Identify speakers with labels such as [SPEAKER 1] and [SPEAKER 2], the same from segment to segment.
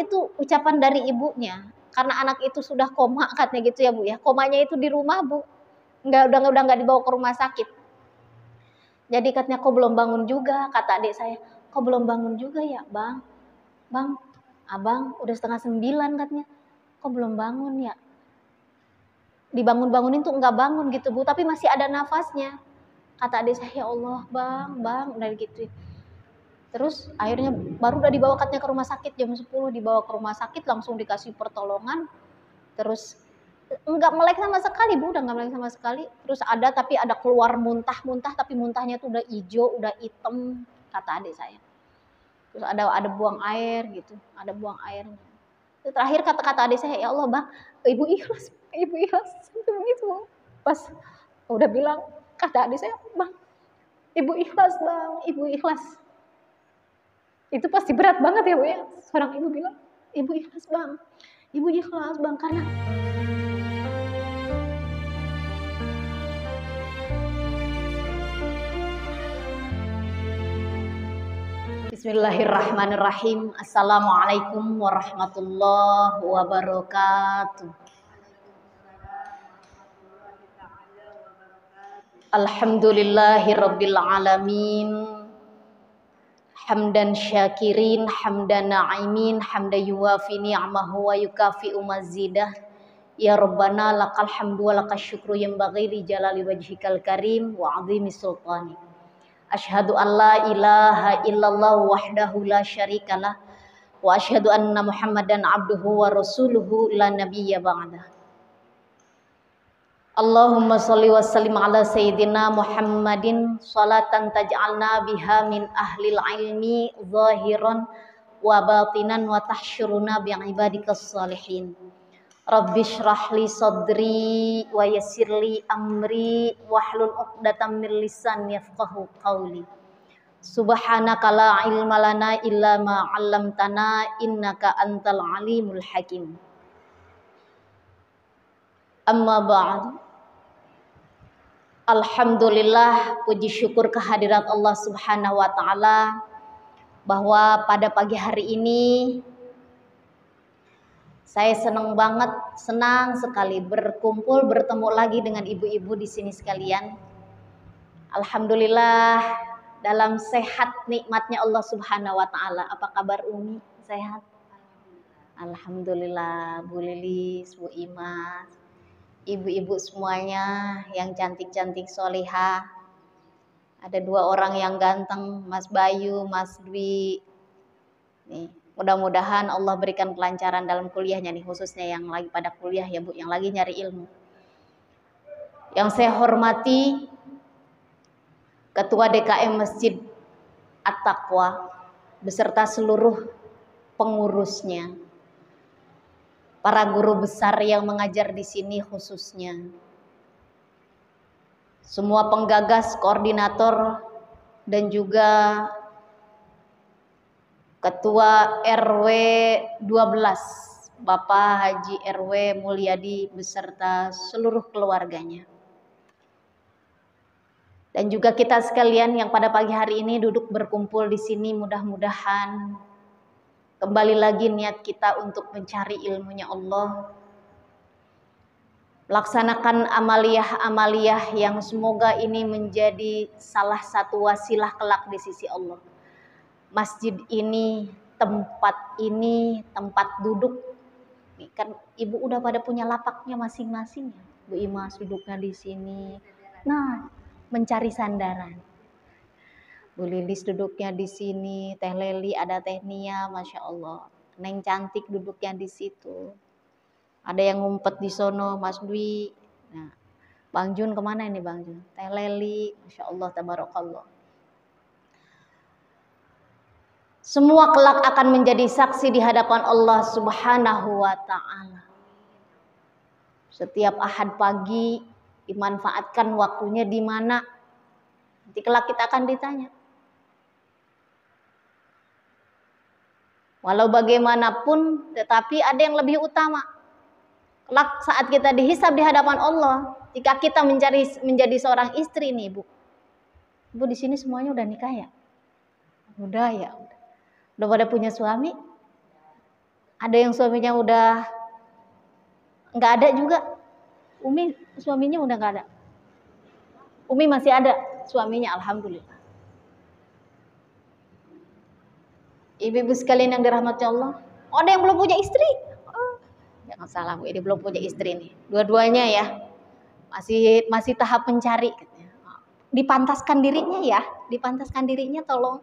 [SPEAKER 1] itu ucapan dari ibunya. Karena anak itu sudah koma katanya gitu ya Bu ya. Komanya itu di rumah Bu. Udah nggak dibawa ke rumah sakit. Jadi katanya kok belum bangun juga, kata adik saya. Kok belum bangun juga ya Bang? Bang, Abang udah 8:30 katanya. Kok belum bangun ya? Dibangun-bangunin tuh enggak bangun gitu Bu, tapi masih ada nafasnya. Kata adik saya, ya Allah Bang, udah gitu. Terus akhirnya baru udah dibawa katanya ke rumah sakit jam 10, dibawa ke rumah sakit langsung dikasih pertolongan. Terus enggak melek sama sekali Bu, udah enggak melek sama sekali. Terus tapi ada keluar muntah-muntah, tapi muntahnya tuh udah hijau, udah hitam, kata adik saya. Terus ada buang air gitu, ada buang airnya. Terakhir kata-kata adik saya, ya Allah Bang, ibu ikhlas sampai begitu. Pas udah bilang, kata adik saya, Bang, ibu ikhlas Bang, ibu ikhlas. Itu pasti berat banget ya Bu ya. Seorang ibu bilang, ibu ikhlas Bang, karena Bismillahirrahmanirrahim. Assalamualaikum warahmatullahi wabarakatuh. Alhamdulillahirabbil alamin. Hamdan syakirin, hamdan na'imin, hamdan yuwafi ni'amahu wa yukafi'u mazidah. Ya Rabbana lakal hamdu wa lakal syukru yanbaghi li jalali wajhikal karim wa 'azimi sultani. Asyhadu an la ilaha illallah wahdahu la syarikalah wa asyhadu anna Muhammadan abduhu wa rasuluhu la nabiyya ba'dah. Allahumma sholli wa sallim ala sayyidina Muhammadin sholatan taj'alna biha min ahlil ilmi zahiran wa batinan wa tahsyuruna bi'ibadikas salihin. Rabbi shrah li sadri wa yassir li amri wahlul 'uqdatam min lisani yafqahu qawli. Subhanaka la ilma lana illa ma 'allamtana innaka antal alimul hakim. Amma ba'd. Alhamdulillah, puji syukur kehadirat Allah Subhanahu wa taala bahwa pada pagi hari ini saya senang sekali bertemu lagi dengan ibu-ibu di sini sekalian. Alhamdulillah dalam sehat nikmatnya Allah Subhanahu wa taala. Apa kabar Umi? Sehat? Alhamdulillah, Bu Lilis, Bu Imas, ibu-ibu semuanya yang cantik-cantik solihah. Ada 2 orang yang ganteng, Mas Bayu, Mas Dwi. Nih, mudah-mudahan Allah berikan kelancaran dalam kuliahnya nih, khususnya yang lagi pada kuliah ya Bu, yang lagi nyari ilmu. Yang saya hormati Ketua DKM Masjid At-Taqwa beserta seluruh pengurusnya. Para guru besar yang mengajar di sini khususnya. Semua penggagas, koordinator, dan juga Ketua RW 12, Bapak Haji RW Mulyadi beserta seluruh keluarganya. Dan juga kita sekalian yang pada pagi hari ini duduk berkumpul di sini, mudah-mudahan kembali lagi niat kita untuk mencari ilmunya Allah. Laksanakan amaliyah-amaliyah yang semoga ini menjadi salah satu wasilah kelak di sisi Allah. Masjid ini, tempat duduk. Nih, kan ibu udah pada punya lapaknya masing-masing ya. Bu Imas duduknya di sini. Nah, mencari sandaran. Bu Lilis duduknya di sini, Teh Leli ada Teh Nia, Masya Allah. Neng cantik duduknya di situ. Ada yang ngumpet di sono, Mas Dwi. Nah, Bang Jun kemana ini Bang Jun? Teh Leli, Masya Allah, tabarakallah. Semua kelak akan menjadi saksi di hadapan Allah Subhanahu wa ta'ala. Setiap ahad pagi dimanfaatkan waktunya di mana? Nanti kelak kita akan ditanya. Walau bagaimanapun, tetapi ada yang lebih utama. Kelak saat kita dihisab di hadapan Allah, jika kita menjadi seorang istri nih, Bu. Bu di sini semuanya udah nikah ya? Udah ya. Udah pada punya suami? Ada yang suaminya udah nggak ada juga. Umi suaminya udah nggak ada. Umi masih ada suaminya, alhamdulillah. Ibu-ibu sekalian yang dirahmati Allah, ada yang belum punya istri. Oh, jangan salah Bu, ini belum punya istri nih. Dua-duanya ya masih tahap mencari. Dipantaskan dirinya ya, dipantaskan dirinya tolong.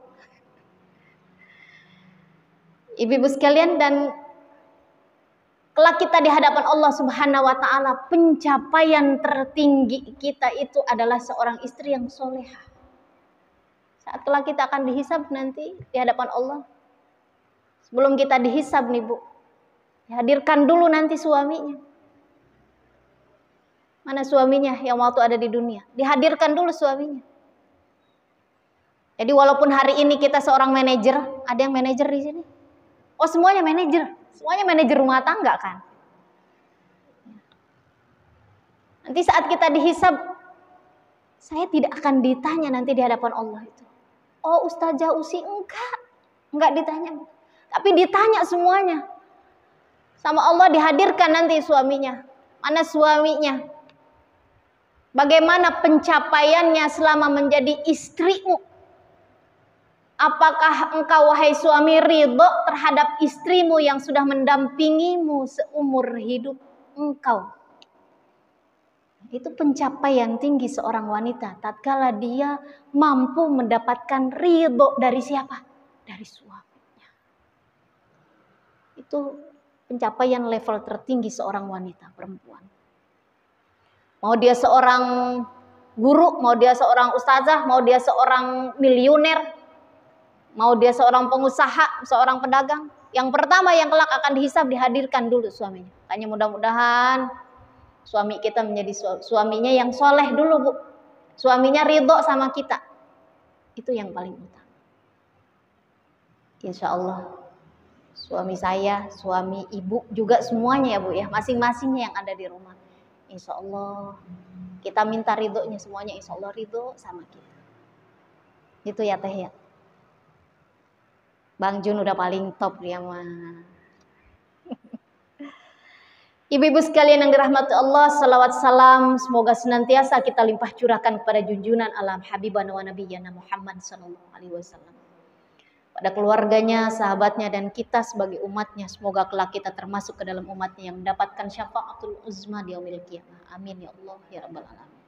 [SPEAKER 1] Ibu-ibu sekalian, dan kelak kita di hadapan Allah Subhanahu wa taala, pencapaian tertinggi kita itu adalah seorang istri yang solehah. Saat kelak kita akan dihisab nanti di hadapan Allah. Sebelum kita dihisab nih Bu, dihadirkan dulu nanti suaminya. Mana suaminya yang waktu ada di dunia? Dihadirkan dulu suaminya. Jadi walaupun hari ini kita seorang manajer, ada yang manajer di sini? Oh, semuanya manajer. Semuanya manajer rumah tangga kan? Nanti saat kita dihisab, saya tidak akan ditanya nanti di hadapan Allah itu. Oh, Ustazah Usi, enggak ditanya. Tapi ditanya semuanya. Sama Allah dihadirkan nanti suaminya. Mana suaminya? Bagaimana pencapaiannya selama menjadi istrimu? Apakah engkau wahai suami ridho terhadap istrimu yang sudah mendampingimu seumur hidup engkau? Itu pencapaian tinggi seorang wanita tatkala dia mampu mendapatkan ridho dari siapa? Dari suaminya. Itu pencapaian level tertinggi seorang wanita perempuan. Mau dia seorang guru, mau dia seorang ustazah, mau dia seorang miliuner, mau dia seorang pengusaha, seorang pedagang, yang pertama yang kelak akan dihisab dihadirkan dulu suaminya. Hanya mudah-mudahan suami kita menjadi suaminya yang soleh dulu Bu. Suaminya ridho sama kita. Itu yang paling utama. Insya Allah suami saya, suami ibu juga semuanya ya Bu ya. Masing-masingnya yang ada di rumah. Insya Allah kita minta ridhonya semuanya, insya Allah ridho sama kita. Itu ya Teh ya. Bang Jun udah paling top dia mah. Ibu-ibu sekalian yang dirahmati Allah, salawat salam semoga senantiasa kita limpah curahkan kepada junjungan alam habibana wa nabiyyana Muhammad sallallahu alaihi wasallam. Pada keluarganya, sahabatnya, dan kita sebagai umatnya, semoga kelak kita termasuk ke dalam umatnya yang mendapatkan syafaatul uzma di yaumil qiyamah. Amin ya Allah ya rabbal alamin.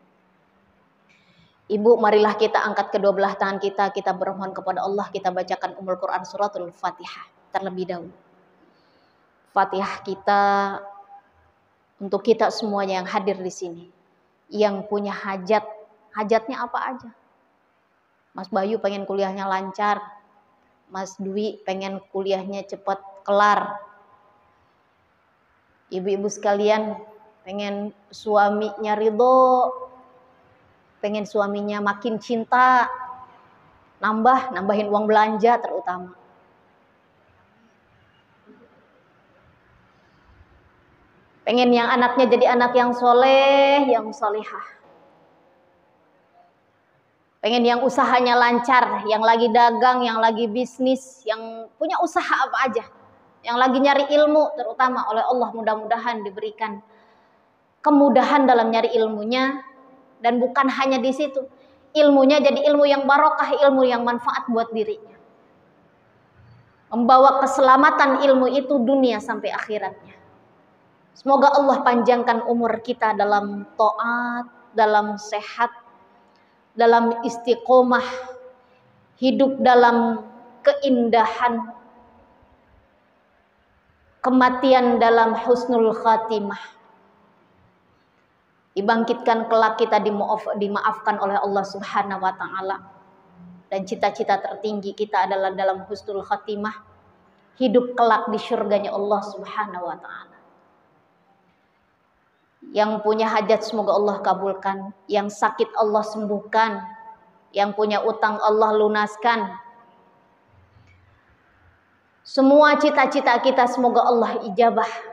[SPEAKER 1] Ibu, marilah kita angkat kedua belah tangan kita bermohon kepada Allah, kita bacakan Ummul Quran suratul Fatihah terlebih dahulu. Fatihah kita untuk kita semuanya yang hadir di sini, yang punya hajat, hajatnya apa aja. Mas Bayu pengen kuliahnya lancar, Mas Dwi pengen kuliahnya cepat kelar, ibu-ibu sekalian pengen suaminya ridho, pengen suaminya makin cinta, nambahin uang belanja terutama. Pengen yang anaknya jadi anak yang soleh, yang solehah. Pengen yang usahanya lancar, yang lagi dagang, yang lagi bisnis, yang punya usaha apa aja. Yang lagi nyari ilmu terutama oleh Allah, mudah-mudahan diberikan kemudahan dalam nyari ilmunya. Dan bukan hanya di situ, ilmunya jadi ilmu yang barokah, ilmu yang manfaat buat dirinya. Membawa keselamatan ilmu itu dunia sampai akhiratnya. Semoga Allah panjangkan umur kita dalam taat, dalam sehat, dalam istiqomah, hidup dalam keindahan, kematian dalam husnul khatimah. Dibangkitkan kelak kita dimaafkan oleh Allah Subhanahu wa taala. Dan cita-cita tertinggi kita adalah dalam husnul khatimah, hidup kelak di surganya Allah Subhanahu wa taala. Yang punya hajat semoga Allah kabulkan, yang sakit Allah sembuhkan, yang punya utang Allah lunaskan. Semua cita-cita kita semoga Allah ijabah.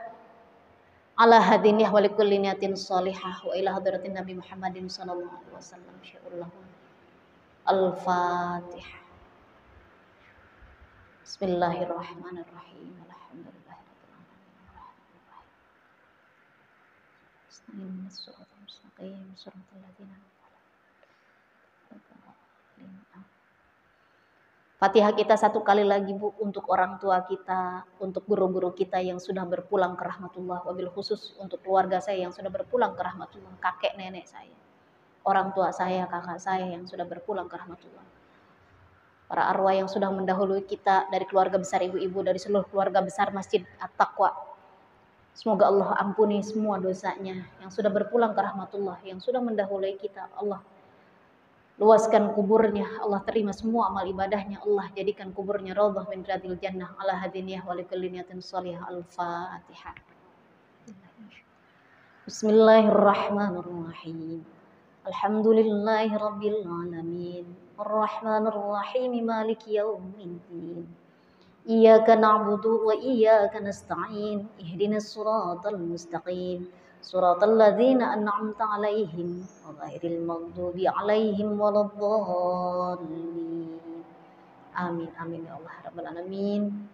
[SPEAKER 1] Ala hadiniyah wa likulli niyatin salihah wa ila hadratin Nabi Muhammadin sallallahu alaihi wasallam. Al-Fatihah. Bismillahirrahmanirrahim. Alhamdulillah. Fatihah kita satu kali lagi Bu, untuk orang tua kita, untuk guru-guru kita yang sudah berpulang ke rahmatullah, wabil khusus untuk keluarga saya yang sudah berpulang ke rahmatullah, kakek nenek saya, orang tua saya, kakak saya yang sudah berpulang ke rahmatullah, para arwah yang sudah mendahului kita dari keluarga besar ibu-ibu, dari seluruh keluarga besar Masjid At-Taqwa. Semoga Allah ampuni semua dosanya yang sudah berpulang ke rahmatullah, yang sudah mendahului kita. Allah luaskan kuburnya, Allah terima semua amal ibadahnya, Allah jadikan kuburnya raudhah min riyadil jannah, ala hadiniyah wa likulli niyatin shalihah. Al-Fatihah. Bismillahirrahmanirrahim. Alhamdulillahi rabbil alamin. Arrahmanir rahim, maliki yaumiddin. Iyyaka na'budu wa iyyaka nasta'in. Ihdinas siratal mustaqim. Suratal ladzina an'amta 'alaihim ghairil maghdubi 'alaihim waladdallin. Amin amin ya Allah rabbal alamin.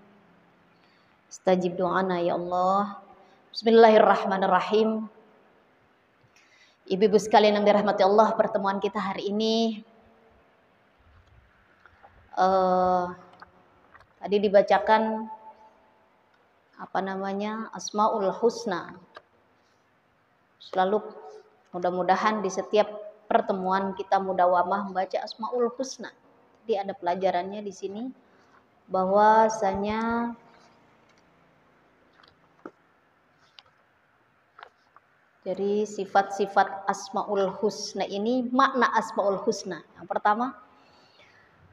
[SPEAKER 1] Istajib doana ya Allah. Bismillahirrahmanirrahim. Ibu-ibu sekalian yang dirahmati Allah, pertemuan kita hari ini tadi dibacakan Asmaul Husna. Selalu mudah-mudahan di setiap pertemuan kita mudawamah membaca Asmaul Husna. Jadi ada pelajarannya di sini bahwasanya dari sifat-sifat Asmaul Husna ini, makna Asmaul Husna. Yang pertama,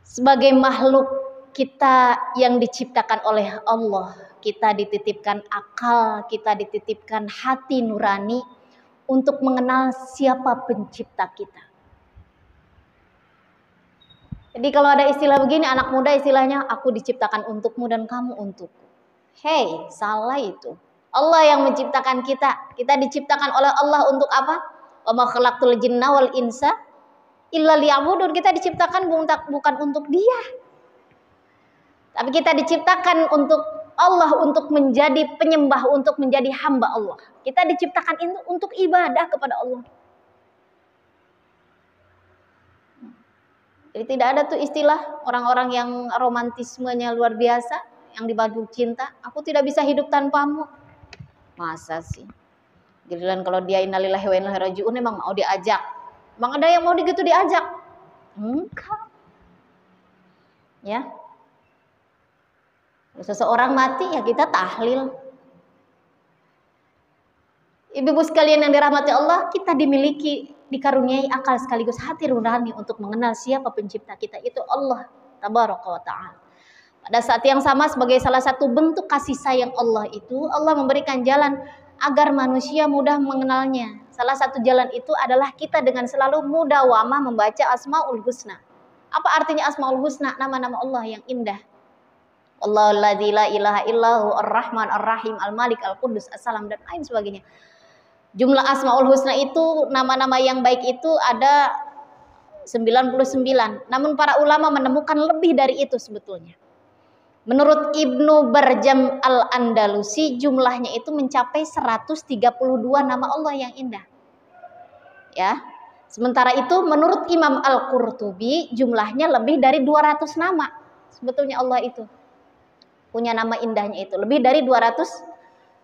[SPEAKER 1] sebagai makhluk kita yang diciptakan oleh Allah, kita dititipkan akal, kita dititipkan hati nurani untuk mengenal siapa pencipta kita. Jadi kalau ada istilah begini, anak muda istilahnya, aku diciptakan untukmu dan kamu untukku. Hei, salah itu. Allah yang menciptakan kita. Kita diciptakan oleh Allah untuk apa? Wa ma khalaqtul jinna wal insa illa liya'budun. Kita diciptakan bukan untuk dia. Tapi kita diciptakan untuk Allah, untuk menjadi penyembah, untuk menjadi hamba Allah. Kita diciptakan itu untuk ibadah kepada Allah. Jadi tidak ada tuh istilah orang-orang yang romantismenya luar biasa, yang dibantu cinta, aku tidak bisa hidup tanpamu. Masa sih? Giliran kalau dia innalillahi wa inna ilaihi raji'un emang mau diajak. Emang ada yang mau gitu diajak? Enggak. Ya. Seseorang mati ya kita tahlil. Ibu-ibu sekalian yang dirahmati Allah, kita dikaruniai akal sekaligus hati nurani untuk mengenal siapa pencipta kita, itu Allah tabaraka wa ta'ala. Pada saat yang sama, sebagai salah satu bentuk kasih sayang Allah itu, Allah memberikan jalan agar manusia mudah mengenalnya. Salah satu jalan itu adalah kita dengan selalu mudawamah membaca Asmaul Husna. Apa artinya Asmaul Husna? Nama-nama Allah yang indah. Allahul ladzi la ilaha illahu ar-Rahman ar-Rahim al-Malik al-Qudus as-Salam dan lain sebagainya. Jumlah Asmaul Husna itu, nama-nama yang baik itu ada 99. Namun para ulama menemukan lebih dari itu sebetulnya. Menurut Ibnu Barjam al-Andalusi, jumlahnya itu mencapai 132 nama Allah yang indah. Ya. Sementara itu menurut Imam Al-Qurtubi, jumlahnya lebih dari 200 nama. Sebetulnya Allah itu punya nama indahnya itu lebih dari 200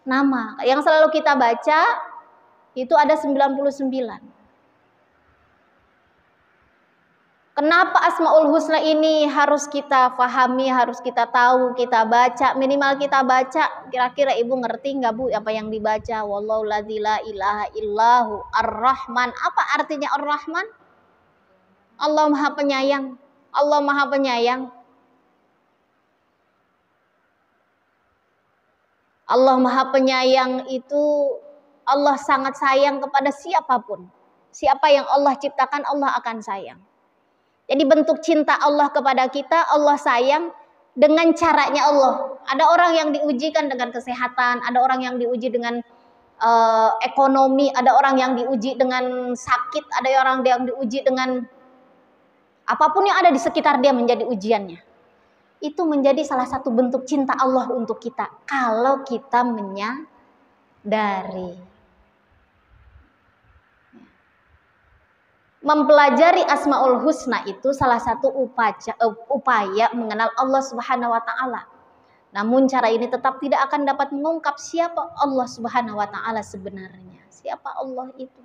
[SPEAKER 1] nama. Yang selalu kita baca itu ada 99. Kenapa Asmaul Husna ini harus kita pahami, harus kita tahu, kita baca, minimal kita baca. Kira-kira ibu ngerti nggak bu apa yang dibaca? Wallahu la ilaha illahu ar-Rahman. Apa artinya ar-Rahman? Allah Maha Penyayang. Allah Maha Penyayang. Allah Maha Penyayang itu Allah sangat sayang kepada siapapun. Siapa yang Allah ciptakan, Allah akan sayang. Jadi bentuk cinta Allah kepada kita, Allah sayang dengan caranya Allah. Ada orang yang diujikan dengan kesehatan, ada orang yang diuji dengan ekonomi, ada orang yang diuji dengan sakit, ada orang yang diuji dengan apapun yang ada di sekitar dia menjadi ujiannya. Itu menjadi salah satu bentuk cinta Allah untuk kita kalau kita menyadari. Mempelajari Asmaul Husna itu salah satu upaya mengenal Allah Subhanahu wa taala. Namun cara ini tetap tidak akan dapat mengungkap siapa Allah Subhanahu wa taala sebenarnya. Siapa Allah itu?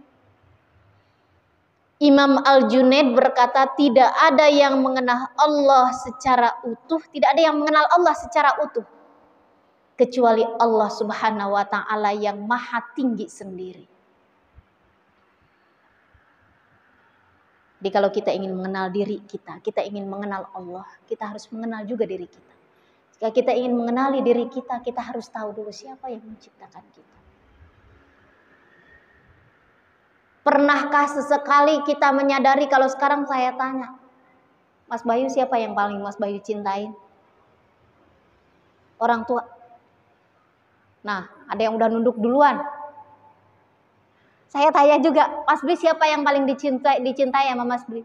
[SPEAKER 1] Imam Al-Junaid berkata, tidak ada yang mengenal Allah secara utuh, tidak ada yang mengenal Allah secara utuh kecuali Allah Subhanahu wa taala yang maha tinggi sendiri. Jadi kalau kita ingin mengenal diri kita ingin mengenal Allah, kita harus mengenal juga diri kita. Jika kita ingin mengenali diri kita harus tahu dulu siapa yang menciptakan kita. Pernahkah sesekali kita menyadari kalau sekarang saya tanya, Mas Bayu siapa yang paling Mas Bayu cintai? Orang tua. Nah, ada yang udah nunduk duluan. Saya tanya juga, Mas Bri siapa yang paling dicintai sama Mas Bri?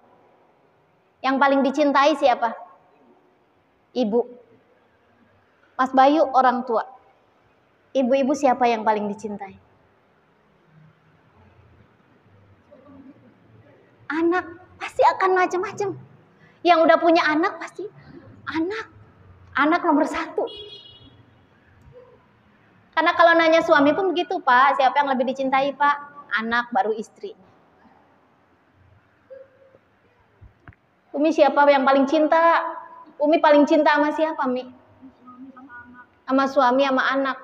[SPEAKER 1] Yang paling dicintai siapa? Ibu. Mas Bayu orang tua. Ibu-ibu siapa yang paling dicintai? Anak. Pasti akan macam-macam. Yang udah punya anak pasti anak. Anak nomor 1. Karena kalau nanya suami pun begitu, Pak. Siapa yang lebih dicintai, Pak? Anak baru istri. Umi siapa yang paling cinta? Umi paling cinta sama siapa, Mi? Sama suami, sama anak.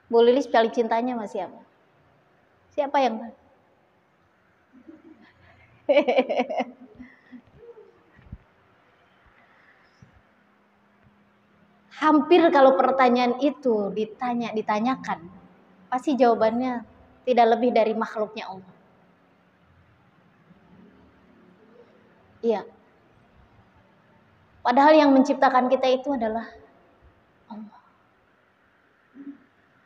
[SPEAKER 1] Bu Lilis paling cintanya sama siapa? Siapa yang paling? Hampir kalau pertanyaan itu ditanyakan, pasti jawabannya tidak lebih dari makhluknya Allah. Iya. Padahal yang menciptakan kita itu adalah Allah.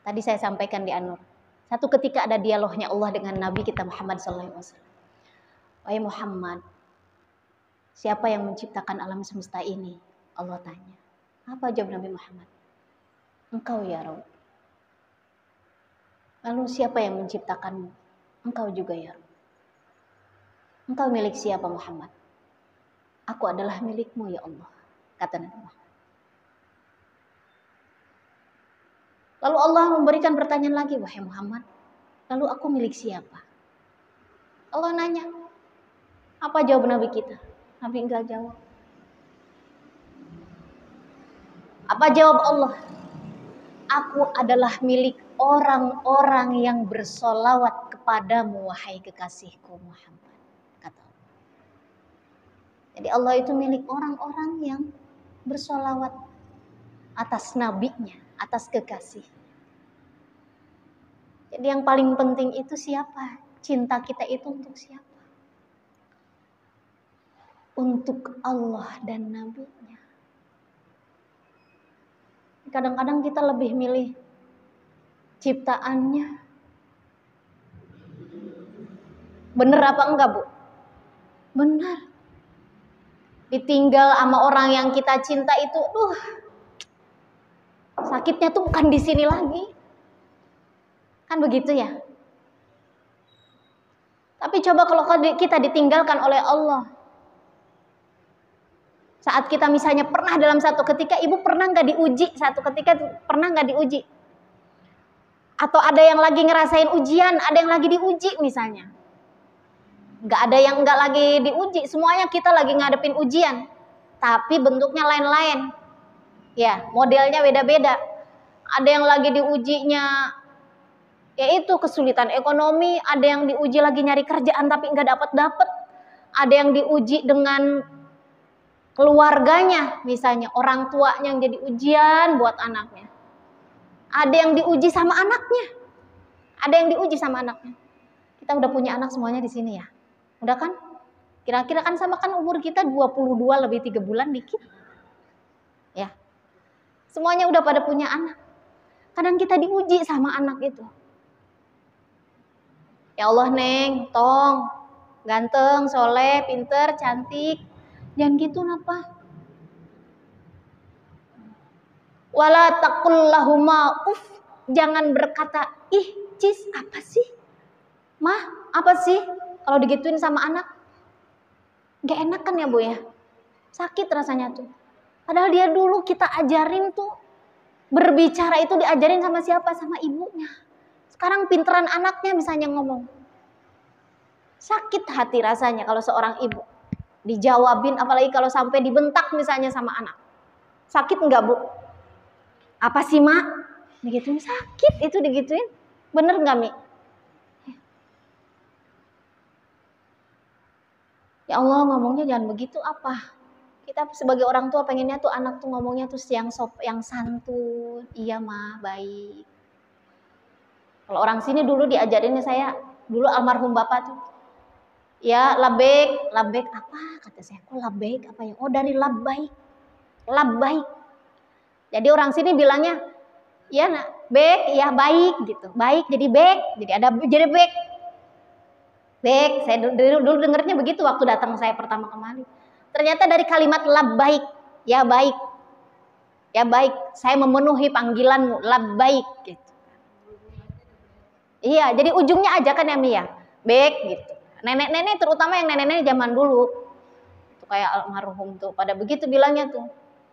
[SPEAKER 1] Tadi saya sampaikan di An-Nur. Satu ketika ada dialognya Allah dengan Nabi kita Muhammad SAW. Wahai Muhammad, siapa yang menciptakan alam semesta ini? Allah tanya. Apa jawab Nabi Muhammad? Engkau ya Rabb. Lalu siapa yang menciptakanmu? Engkau juga ya Rabb. Engkau milik siapa Muhammad? Aku adalah milikmu ya Allah, kata Nabi Muhammad. Lalu Allah memberikan pertanyaan lagi, wahai Muhammad, lalu aku milik siapa? Allah nanya, apa jawab Nabi kita? Nabi enggak jawab. Apa jawab Allah? Aku adalah milik orang-orang yang bersolawat kepadamu, wahai kekasihku Muhammad, kata Allah. Jadi Allah itu milik orang-orang yang bersolawat atas nabinya, atas kekasih. Jadi yang paling penting itu siapa? Cinta kita itu untuk siapa? Untuk Allah dan nabinya. Kadang-kadang kita lebih milih ciptaannya. Bener apa enggak, Bu? Benar. Ditinggal sama orang yang kita cinta itu, sakitnya tuh bukan di sini lagi. Kan begitu ya? Tapi coba kalau kita ditinggalkan oleh Allah. Saat kita misalnya pernah dalam satu ketika, ibu pernah nggak diuji? Satu ketika pernah nggak diuji? Atau ada yang lagi ngerasain ujian, ada yang lagi diuji misalnya. Nggak ada yang nggak lagi diuji, semuanya kita lagi ngadepin ujian. Tapi bentuknya lain-lain. Ya, modelnya beda-beda. Ada yang lagi diujinya yaitu kesulitan ekonomi, ada yang diuji lagi nyari kerjaan tapi nggak dapat. Ada yang diuji dengan keluarganya, misalnya orang tuanya yang jadi ujian buat anaknya. Ada yang diuji sama anaknya. Ada yang diuji sama anaknya. Kita udah punya anak semuanya di sini ya. Udah kan? Kira-kira kan sama kan umur kita 22 lebih 3 bulan dikit. Ya. Semuanya udah pada punya anak. Kadang kita diuji sama anak itu. Ya Allah Neng, tong, ganteng, soleh, pinter, cantik. Jangan gitu napa. Wala taqul lahuma uff. Jangan berkata, ih cis apa sih? Mah, apa sih kalau digituin sama anak? Gak enak kan ya Bu ya? Sakit rasanya tuh. Padahal dia dulu kita ajarin tuh berbicara itu diajarin sama siapa? Sama ibunya. Sekarang pinteran anaknya misalnya ngomong. Sakit hati rasanya kalau seorang ibu dijawabin, apalagi kalau sampai dibentak misalnya sama anak. Sakit enggak Bu? Apa sih Mak? Digituin sakit itu digituin. Bener enggak Mi? Ya Allah, ngomongnya jangan begitu apa? Kita sebagai orang tua pengennya tuh anak tuh ngomongnya tuh yang santun. Iya mah, baik. Kalau orang sini dulu diajarinnya saya, dulu almarhum bapak tuh. Ya, labbaik, labbaik apa? Kata saya, kok labbaik apa ya? Oh, dari labbaik. Labbaik. Jadi orang sini bilangnya, ya nak, baik, ya baik gitu. Baik jadi baik, jadi baik. Baik, saya dulu dengernya begitu waktu datang saya pertama kali. Ternyata dari kalimat labbaik, ya baik. Ya baik, saya memenuhi panggilanmu, labbaik gitu. Iya, jadi ujungnya aja kan ya Mia, baik gitu. Nenek-nenek terutama yang nenek-nenek zaman dulu, tuh kayak almarhum tuh, pada begitu bilangnya tuh,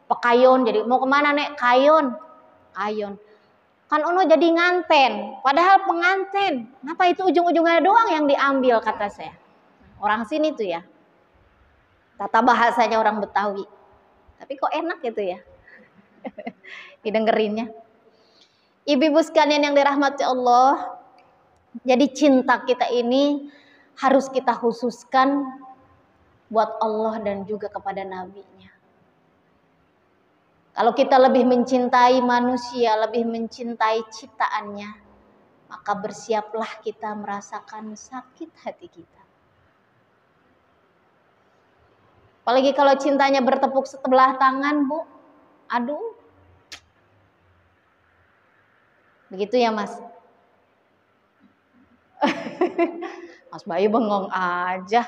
[SPEAKER 1] pekayon. Jadi mau kemana nek? Kayon, kayon. Kan ono jadi nganten, padahal penganten. Kenapa itu ujung-ujungnya doang yang diambil kata saya. Orang sini tuh ya, tata bahasanya orang Betawi. Tapi kok enak gitu ya, didengerinnya. Ibu-ibu sekalian yang dirahmati Allah, jadi cinta kita ini harus kita khususkan buat Allah dan juga kepada Nabi-Nya. Kalau kita lebih mencintai manusia, lebih mencintai ciptaannya, maka bersiaplah kita merasakan sakit hati kita. Apalagi kalau cintanya bertepuk sebelah tangan, Bu. Aduh. Begitu ya, Mas? Mas Bayu bengong aja.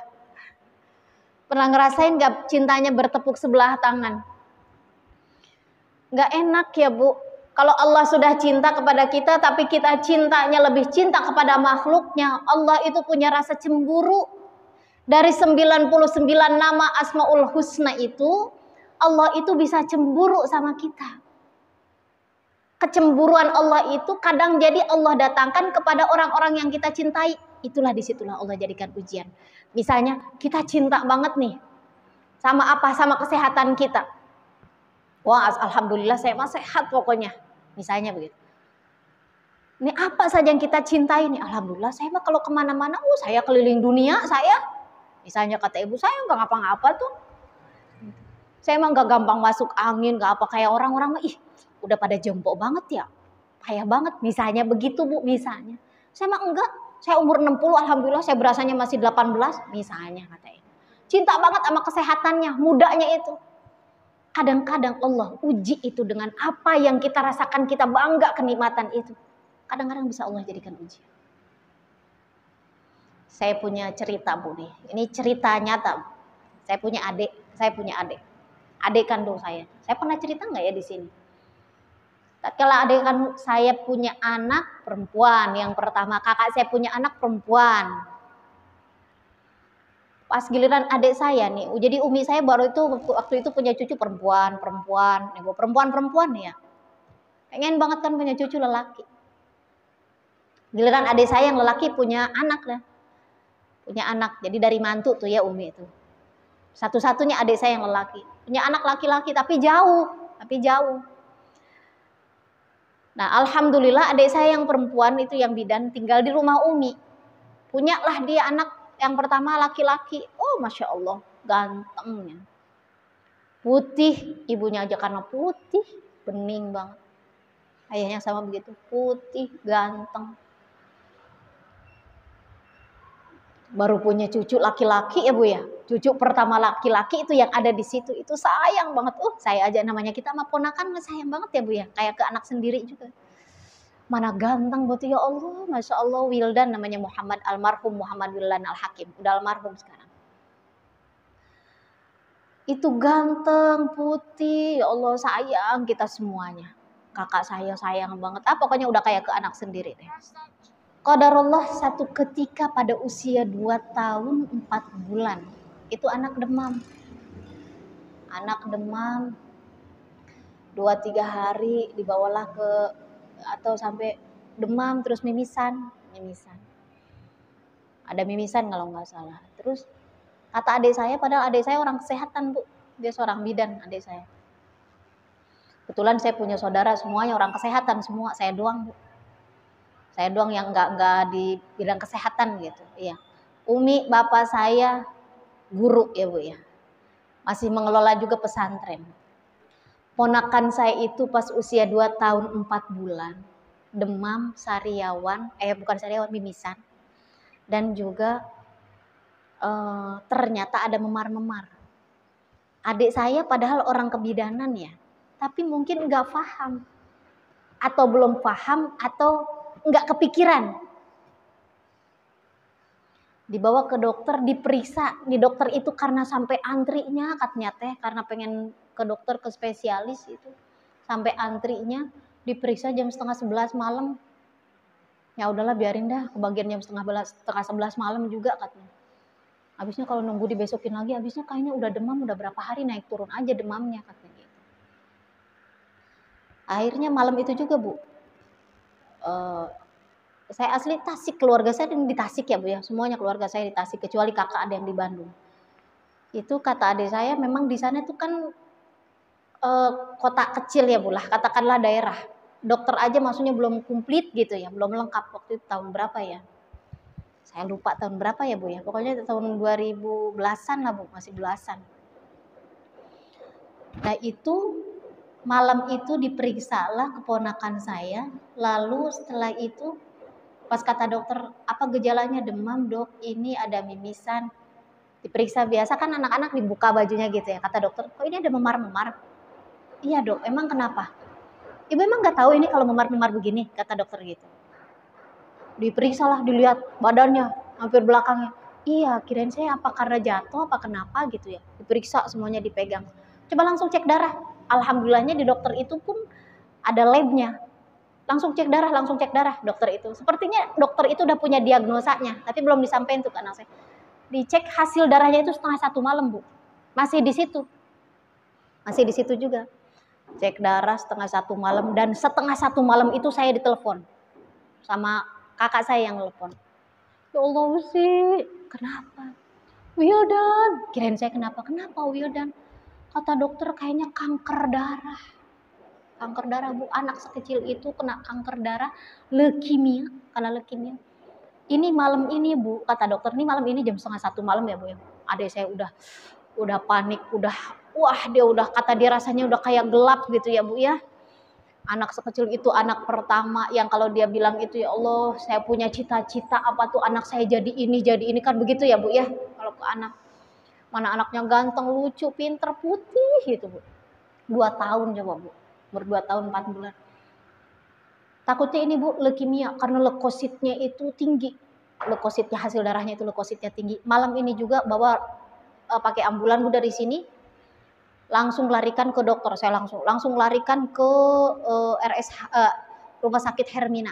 [SPEAKER 1] Pernah ngerasain gak cintanya bertepuk sebelah tangan? Gak enak ya Bu. Kalau Allah sudah cinta kepada kita, tapi kita cintanya lebih cinta kepada makhluknya, Allah itu punya rasa cemburu. Dari 99 nama Asmaul Husna itu, Allah itu bisa cemburu sama kita. Kecemburuan Allah itu kadang jadi Allah datangkan kepada orang-orang yang kita cintai. Itulah disitulah Allah jadikan ujian. Misalnya kita cinta banget nih sama apa? Sama kesehatan kita. Wah, alhamdulillah saya mah sehat pokoknya. Misalnya begitu. Ini apa saja yang kita cintai nih? Alhamdulillah saya mah kalau kemana-mana, saya keliling dunia saya. Misalnya kata ibu saya nggak ngapa-ngapa tuh. Saya mah nggak gampang masuk angin, nggak apa kayak orang-orang mah. Ih, udah pada jempol banget ya. Payah banget. Misalnya begitu Bu, misalnya. Saya mah enggak. Saya umur 60, alhamdulillah saya berasanya masih 18. Misalnya katanya. Cinta banget sama kesehatannya, mudanya itu. Kadang-kadang Allah uji itu dengan apa yang kita rasakan, kita bangga kenikmatan itu. Kadang-kadang bisa Allah jadikan ujian. Saya punya cerita Bu nih. Ini cerita nyata. Saya punya adik. Adik kandung saya. Saya pernah cerita nggak ya di sini? Tatkala adik kandung saya punya anak perempuan. Yang pertama kakak saya punya anak perempuan. Pas giliran adik saya nih, jadi umi saya baru itu waktu itu punya cucu perempuan. Nih gue perempuan ya. Pengen banget kan punya cucu lelaki. Giliran adik saya yang lelaki punya anak lah. Punya anak. Jadi dari mantu tuh ya umi itu. Satu-satunya adik saya yang lelaki. Punya anak laki-laki tapi jauh. Nah, alhamdulillah adik saya yang perempuan itu yang bidan tinggal di rumah umi. Punyalah dia anak yang pertama laki-laki. Oh, Masya Allah, gantengnya. Putih, ibunya aja karena putih, bening banget. Ayahnya sama begitu, putih, ganteng. Baru punya cucu laki-laki ya Bu ya. Cucu pertama laki-laki itu yang ada di situ itu sayang banget. Saya aja namanya kita sama ponakan sayang banget ya Bu ya. Kayak ke anak sendiri juga. Mana ganteng buat ya Allah, Masya Allah. Wildan namanya Muhammad, almarhum Muhammad Wildan Al-Hakim, udah almarhum sekarang. Itu ganteng, putih, ya Allah sayang kita semuanya. Kakak saya sayang banget, pokoknya udah kayak ke anak sendiri deh. Qadarullah satu ketika pada usia 2 tahun 4 bulan itu anak demam. Anak demam 2-3 hari dibawalah ke atau sampai demam terus mimisan. Ada mimisan kalau nggak salah. Terus kata adik saya, padahal adik saya orang kesehatan Bu, dia seorang bidan adik saya. Kebetulan saya punya saudara semuanya orang kesehatan semua, saya doang Bu. Saya doang yang nggak di bidang kesehatan gitu. Iya. Umi bapak saya guru ya Bu ya, masih mengelola juga pesantren. Ponakan saya itu pas usia 2 tahun 4 bulan demam, sariawan, bukan sariawan, mimisan, dan juga ternyata ada memar-memar. Adik saya padahal orang kebidanan ya, tapi mungkin nggak paham atau belum paham atau nggak kepikiran. Dibawa ke dokter, diperiksa di dokter itu karena sampai antrinya katanya teh, karena pengen ke dokter ke spesialis itu sampai antrinya, diperiksa jam setengah 11 malam. Ya udahlah biarin dah, kebagian jam setengah 11 malam juga katanya. Habisnya kalau nunggu dibesokin lagi, habisnya kayaknya udah demam, udah berapa hari naik turun aja demamnya katanya gitu. Akhirnya malam itu juga Bu, saya asli Tasik, keluarga saya di Tasik ya Bu ya, semuanya keluarga saya di Tasik kecuali kakak ada yang di Bandung. Itu kata adik saya memang di sana tuh kan kota kecil ya Bu lah, katakanlah daerah. Dokter aja maksudnya belum komplit gitu ya, belum lengkap. Waktu itu tahun berapa ya? Saya lupa tahun berapa ya Bu ya. Pokoknya tahun 2010-an lah Bu, masih belasan. Nah itu malam itu diperiksalah keponakan saya. Lalu setelah itu pas kata dokter, apa gejalanya? Demam Dok, ini ada mimisan. Diperiksa biasa kan anak-anak dibuka bajunya gitu ya. Kata dokter, kok ini ada memar-memar? Iya Dok, emang kenapa? Ibu emang nggak tahu ini kalau memar-memar begini, kata dokter gitu. Diperiksa lah, dilihat badannya hampir belakangnya. Iya, kirain saya apa karena jatuh apa kenapa gitu ya. Diperiksa semuanya, dipegang. Coba langsung cek darah. Alhamdulillahnya di dokter itu pun ada labnya. Langsung cek darah dokter itu. Sepertinya dokter itu udah punya diagnosanya, tapi belum disampaikan tuh ke anak saya. Dicek hasil darahnya itu setengah 1 malam Bu. Masih di situ juga. Cek darah setengah 1 malam, dan setengah 1 malam itu saya ditelepon sama kakak saya yang telepon. Ya Allah sih, kenapa? Wildan, kirain saya kenapa Wildan? Kata dokter kayaknya kanker darah. Kanker darah Bu, anak sekecil itu kena kanker darah, leukemia, karena leukemia. Ini malam ini Bu, kata dokter, ini malam ini jam setengah 1 malam ya Bu ya. Adik saya udah panik, dia udah kata dia rasanya udah kayak gelap gitu ya Bu ya. Anak sekecil itu anak pertama yang kalau dia bilang itu, ya Allah saya punya cita-cita apa tuh anak saya jadi ini kan begitu ya Bu ya. Kalau ke anak, mana anaknya ganteng, lucu, pinter, putih gitu Bu. 2 tahun coba Bu, umur 2 tahun 4 bulan. Takutnya ini Bu leukemia karena leukositnya itu tinggi. Leukositnya, hasil darahnya itu leukositnya tinggi. Malam ini juga bawa pakai ambulan Bu dari sini, langsung larikan ke dokter. Saya langsung larikan ke rumah sakit Hermina.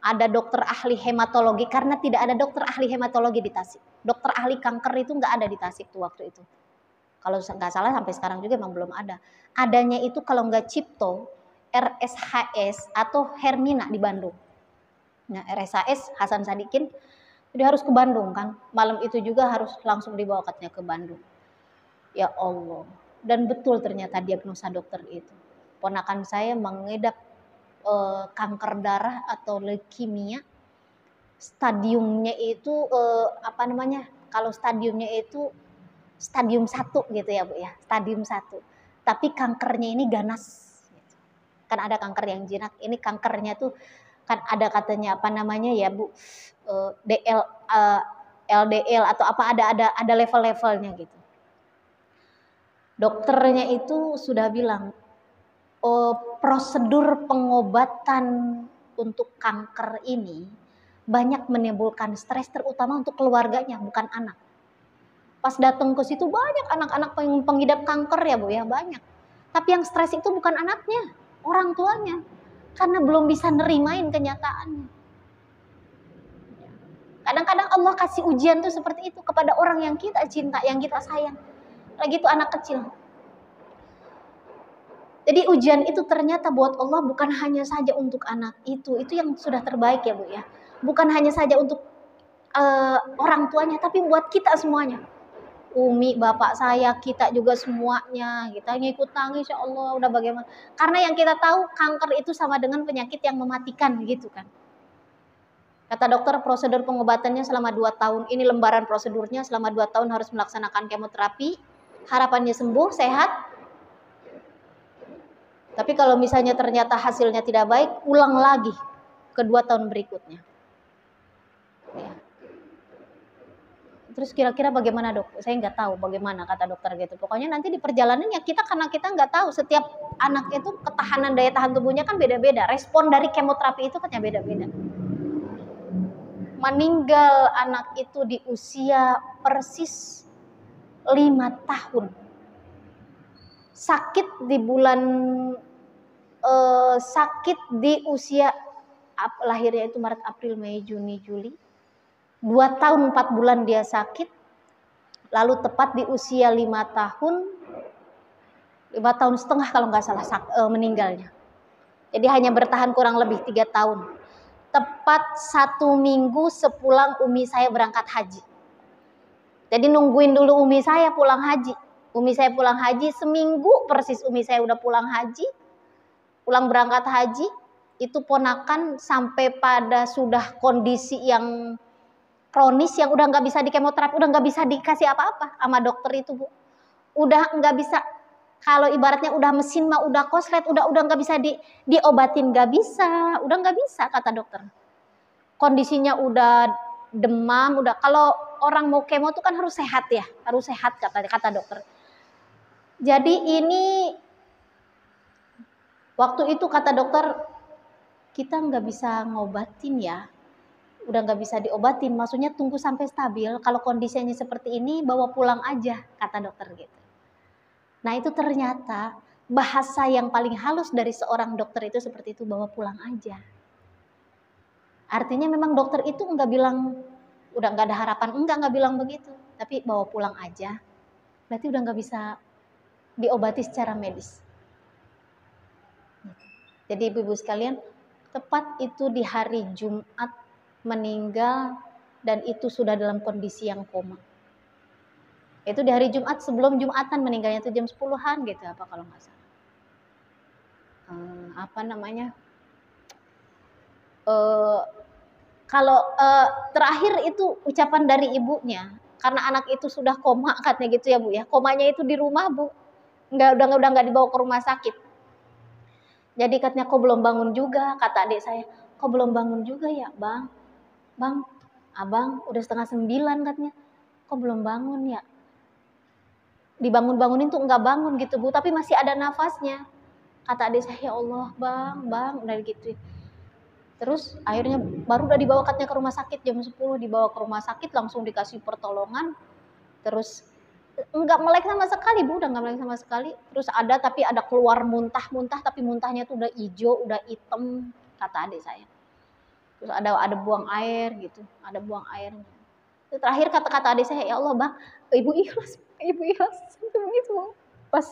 [SPEAKER 1] Ada dokter ahli hematologi, karena tidak ada dokter ahli hematologi di Tasik. Dokter ahli kanker itu nggak ada di Tasik tuh waktu itu. Kalau nggak salah sampai sekarang juga memang belum ada. Adanya itu kalau nggak Cipto, RSHS atau Hermina di Bandung. Nah RSHS Hasan Sadikin, jadi harus ke Bandung kan. Malam itu juga harus langsung dibawa katanya ke Bandung. Ya Allah. Dan betul ternyata diagnosa dokter itu. Ponakan saya mengidap kanker darah atau leukemia. Stadiumnya itu kalau stadiumnya itu stadium 1 gitu ya Bu ya, stadium 1. Tapi kankernya ini ganas. Kan ada kanker yang jinak, ini kankernya tuh kan ada katanya ya Bu, LDL atau apa, ada level-levelnya gitu. Dokternya itu sudah bilang, prosedur pengobatan untuk kanker ini banyak menimbulkan stres, terutama untuk keluarganya, bukan anak. Pas datang ke situ banyak anak-anak pengidap kanker ya Bu ya, banyak. Tapi yang stres itu bukan anaknya, orang tuanya. Karena belum bisa nerimain kenyataannya. Kadang-kadang Allah kasih ujian tuh seperti itu kepada orang yang kita cinta, yang kita sayang. Lagi itu anak kecil. Jadi ujian itu ternyata buat Allah bukan hanya saja untuk anak itu yang sudah terbaik ya Bu ya. Bukan hanya saja untuk orang tuanya, tapi buat kita semuanya. Umi, bapak saya, kita juga semuanya, kita ngikut nangis ya Allah, udah bagaimana? Karena yang kita tahu kanker itu sama dengan penyakit yang mematikan gitu kan. Kata dokter prosedur pengobatannya selama 2 tahun. Ini lembaran prosedurnya selama 2 tahun harus melaksanakan kemoterapi. Harapannya sembuh, sehat. Tapi kalau misalnya ternyata hasilnya tidak baik, ulang lagi ke 2 tahun berikutnya. Ya. Terus kira-kira bagaimana dok? Saya nggak tahu bagaimana kata dokter gitu. Pokoknya nanti di perjalanan ya kita karena kita nggak tahu setiap anak itu ketahanan daya tahan tubuhnya kan beda-beda. Respon dari kemoterapi itu kan ya beda-beda. Meninggal anak itu di usia persis 5 tahun. Sakit di bulan sakit di usia lahirnya itu Maret, April, Mei, Juni, Juli. 2 tahun 4 bulan dia sakit. Lalu tepat di usia 5 tahun, 5 tahun setengah kalau nggak salah meninggalnya. Jadi hanya bertahan kurang lebih 3 tahun. Tepat 1 minggu sepulang umi saya berangkat haji. Jadi nungguin dulu umi saya pulang haji. Umi saya pulang haji seminggu persis umi saya udah pulang haji. Pulang berangkat haji, itu ponakan sampai pada sudah kondisi yang kronis yang udah nggak bisa di kemoterapi, udah nggak bisa dikasih apa-apa sama dokter itu Bu. Udah nggak bisa, kalau ibaratnya udah mesin mah udah koslet, udah nggak bisa diobatin, nggak bisa, udah nggak bisa kata dokter. Kondisinya udah demam, udah kalau orang mau kemo tuh kan harus sehat ya, harus sehat kata dokter. Jadi ini waktu itu kata dokter kita nggak bisa ngobatin ya. Udah nggak bisa diobatin, maksudnya tunggu sampai stabil. Kalau kondisinya seperti ini, bawa pulang aja, kata dokter gitu. Nah itu ternyata bahasa yang paling halus dari seorang dokter itu seperti itu, bawa pulang aja. Artinya memang dokter itu nggak bilang, udah nggak ada harapan, nggak bilang begitu. Tapi bawa pulang aja, berarti udah nggak bisa diobati secara medis. Jadi ibu-ibu sekalian, tepat itu di hari Jumat meninggal dan itu sudah dalam kondisi yang koma. Itu di hari Jumat sebelum Jumatan meninggalnya itu jam 10-an gitu apa kalau nggak salah. Apa namanya? Kalau terakhir itu ucapan dari ibunya karena anak itu sudah koma katanya gitu ya Bu ya. Komanya itu di rumah Bu. Udah nggak dibawa ke rumah sakit. Jadi katanya kok belum bangun juga kata adik saya. Kok belum bangun juga ya Bang? Bang, abang udah 8:30 katanya. Kok belum bangun ya? Dibangun-bangunin tuh enggak bangun gitu Bu, tapi masih ada nafasnya. Kata adik saya, ya Allah bang, udah gitu. Terus akhirnya baru udah dibawa katanya ke rumah sakit jam 10, dibawa ke rumah sakit langsung dikasih pertolongan. Terus enggak melek sama sekali Bu, udah enggak melek sama sekali. Terus tapi ada keluar muntah-muntah, tapi muntahnya tuh udah hijau, udah hitam, kata adik saya. Terus ada buang air gitu, ada buang airnya. Terakhir kata-kata adik saya, ya Allah bang, ibu ikhlas sampai begitu. Pas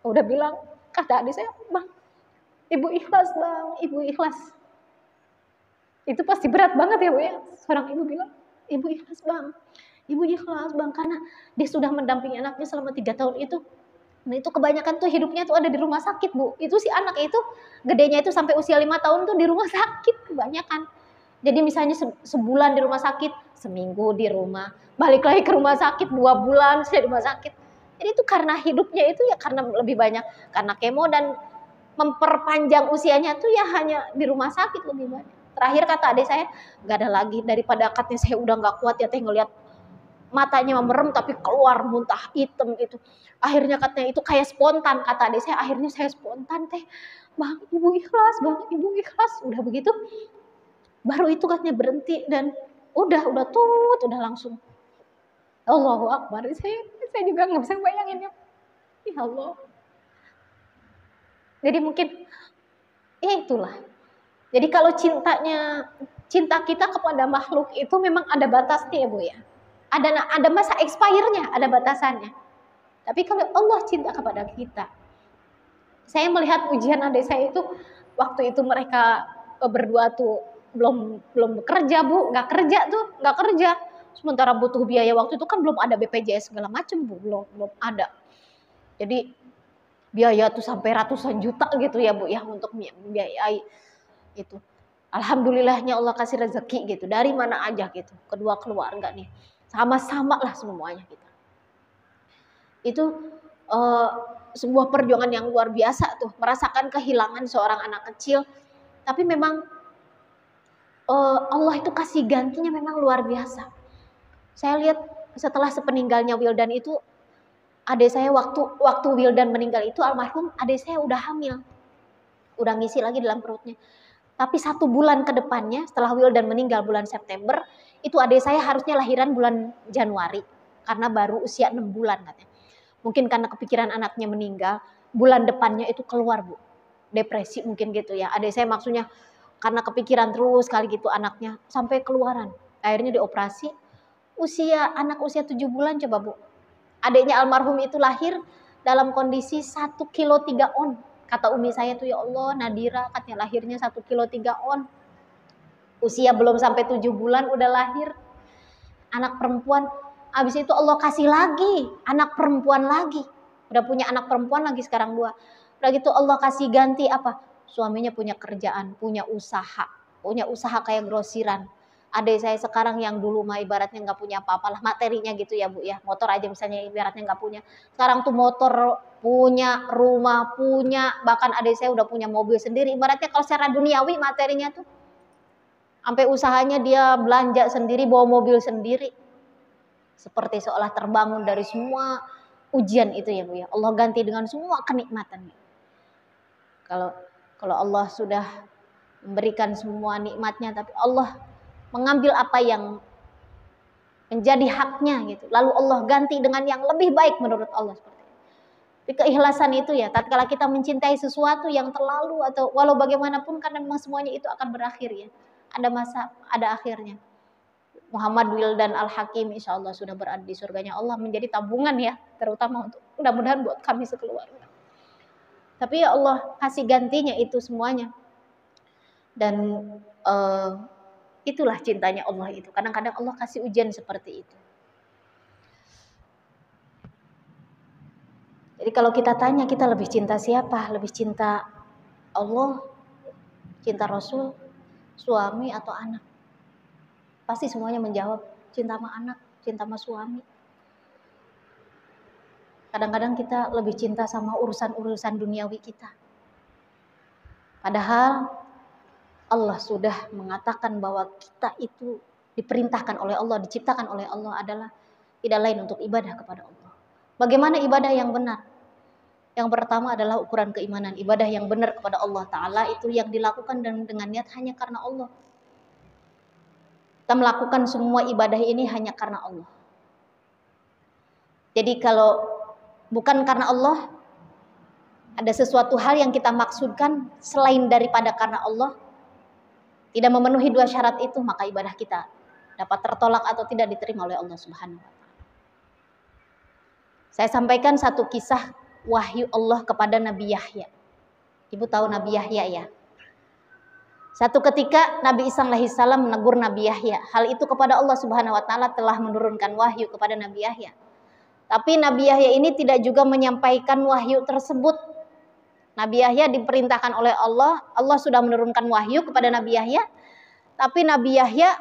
[SPEAKER 1] udah bilang, kata adik saya, bang, ibu ikhlas bang, ibu ikhlas. Itu pasti berat banget ya Bu ya, seorang ibu bilang, ibu ikhlas bang, karena dia sudah mendampingi anaknya selama 3 tahun itu. Nah itu kebanyakan tuh hidupnya tuh ada di rumah sakit Bu. Itu si anak itu, gedenya itu sampai usia 5 tahun tuh di rumah sakit kebanyakan. Jadi misalnya sebulan di rumah sakit, seminggu di rumah, balik lagi ke rumah sakit 2 bulan sudah di rumah sakit. Jadi itu karena hidupnya itu ya karena lebih banyak karena kemo dan memperpanjang usianya tuh ya hanya di rumah sakit lebih banyak. Terakhir kata adik saya, nggak ada lagi daripada katanya saya udah nggak kuat ya teh ngelihat matanya merem tapi keluar muntah hitam itu. Akhirnya katanya itu kayak spontan kata adik saya, akhirnya saya spontan teh, bang ibu ikhlas, udah begitu. Baru itu katanya berhenti dan udah langsung. Allahu Akbar. Saya juga nggak bisa bayangin ya. Ya Allah. Jadi mungkin ya itulah. Jadi kalau cintanya cinta kita kepada makhluk itu memang ada batasnya ya Bu ya. Ada masa expire-nya, ada batasannya. Tapi kalau Allah cinta kepada kita, saya melihat ujian adik saya itu waktu itu mereka berdua tuh belum bekerja Bu, nggak kerja. Sementara butuh biaya waktu itu kan belum ada BPJS segala macam Bu, belum ada. Jadi biaya tuh sampai ratusan juta gitu ya Bu ya untuk biayai itu. Alhamdulillahnya Allah kasih rezeki gitu, dari mana aja gitu, kedua keluarga nih, sama-sama lah semuanya gitu. Itu sebuah perjuangan yang luar biasa tuh, merasakan kehilangan seorang anak kecil, tapi memang Allah itu kasih gantinya memang luar biasa. Saya lihat setelah sepeninggalnya Wildan itu, adik saya waktu Wildan meninggal itu almarhum, adik saya udah hamil, udah ngisi lagi dalam perutnya. Tapi 1 bulan ke depannya setelah Wildan meninggal bulan September, itu adik saya harusnya lahiran bulan Januari karena baru usia 6 bulan katanya. Mungkin karena kepikiran anaknya meninggal, bulan depannya itu keluar Bu, depresi mungkin gitu ya. Adik saya maksudnya karena kepikiran terus kali gitu anaknya sampai keluaran. Akhirnya dioperasi. Anak usia 7 bulan coba Bu. Adiknya almarhum itu lahir dalam kondisi 1 kilo 3 on. Kata umi saya tuh, ya Allah Nadira katanya lahirnya 1 kilo 3 on. Usia belum sampai 7 bulan udah lahir. Anak perempuan. Habis itu Allah kasih lagi anak perempuan lagi. Udah punya anak perempuan lagi sekarang 2. Udah gitu Allah kasih ganti apa? Suaminya punya kerjaan, punya usaha kayak grosiran. Adik saya sekarang yang dulu mah ibaratnya nggak punya apa-apa lah materinya gitu ya Bu ya, motor aja misalnya ibaratnya nggak punya, sekarang tuh motor punya, rumah punya, bahkan adik saya udah punya mobil sendiri. Ibaratnya kalau secara duniawi materinya tuh sampai usahanya dia belanja sendiri, bawa mobil sendiri, seperti seolah terbangun dari semua ujian itu ya Bu ya. Allah ganti dengan semua kenikmatannya. Kalau Allah sudah memberikan semua nikmatnya, tapi Allah mengambil apa yang menjadi haknya gitu, lalu Allah ganti dengan yang lebih baik menurut Allah seperti itu. Tapi keikhlasan itu ya, tatkala kita mencintai sesuatu yang terlalu atau walau bagaimanapun, karena memang semuanya itu akan berakhir ya, ada masa, ada akhirnya. Muhammad Wildan Al-Hakim insya Allah sudah berada di surganya Allah, menjadi tabungan ya, terutama untuk mudah-mudahan buat kami sekeluarga. Tapi ya Allah kasih gantinya itu semuanya. Dan itulah cintanya Allah itu. Kadang-kadang Allah kasih ujian seperti itu. Jadi kalau kita tanya kita lebih cinta siapa? Lebih cinta Allah, cinta Rasul, suami atau anak? Pasti semuanya menjawab cinta sama anak, cinta sama suami. Kadang-kadang kita lebih cinta sama urusan-urusan duniawi kita. Padahal Allah sudah mengatakan bahwa kita itu diperintahkan oleh Allah, diciptakan oleh Allah adalah tidak lain untuk ibadah kepada Allah. Bagaimana ibadah yang benar? Yang pertama adalah ukuran keimanan. Ibadah yang benar kepada Allah Ta'ala itu yang dilakukan dengan niat hanya karena Allah. Kita melakukan semua ibadah ini hanya karena Allah. Jadi kalau bukan karena Allah, ada sesuatu hal yang kita maksudkan selain daripada karena Allah, tidak memenuhi 2 syarat itu, maka ibadah kita dapat tertolak atau tidak diterima oleh Allah Subhanahu wa Ta'ala. Saya sampaikan satu kisah wahyu Allah kepada Nabi Yahya. Ibu tahu Nabi Yahya ya? Satu ketika Nabi Isa alaihissalam menegur Nabi Yahya. Hal itu kepada Allah Subhanahu wa Ta'ala telah menurunkan wahyu kepada Nabi Yahya. Tapi Nabi Yahya ini tidak juga menyampaikan wahyu tersebut. Nabi Yahya diperintahkan oleh Allah, Allah sudah menurunkan wahyu kepada Nabi Yahya, tapi Nabi Yahya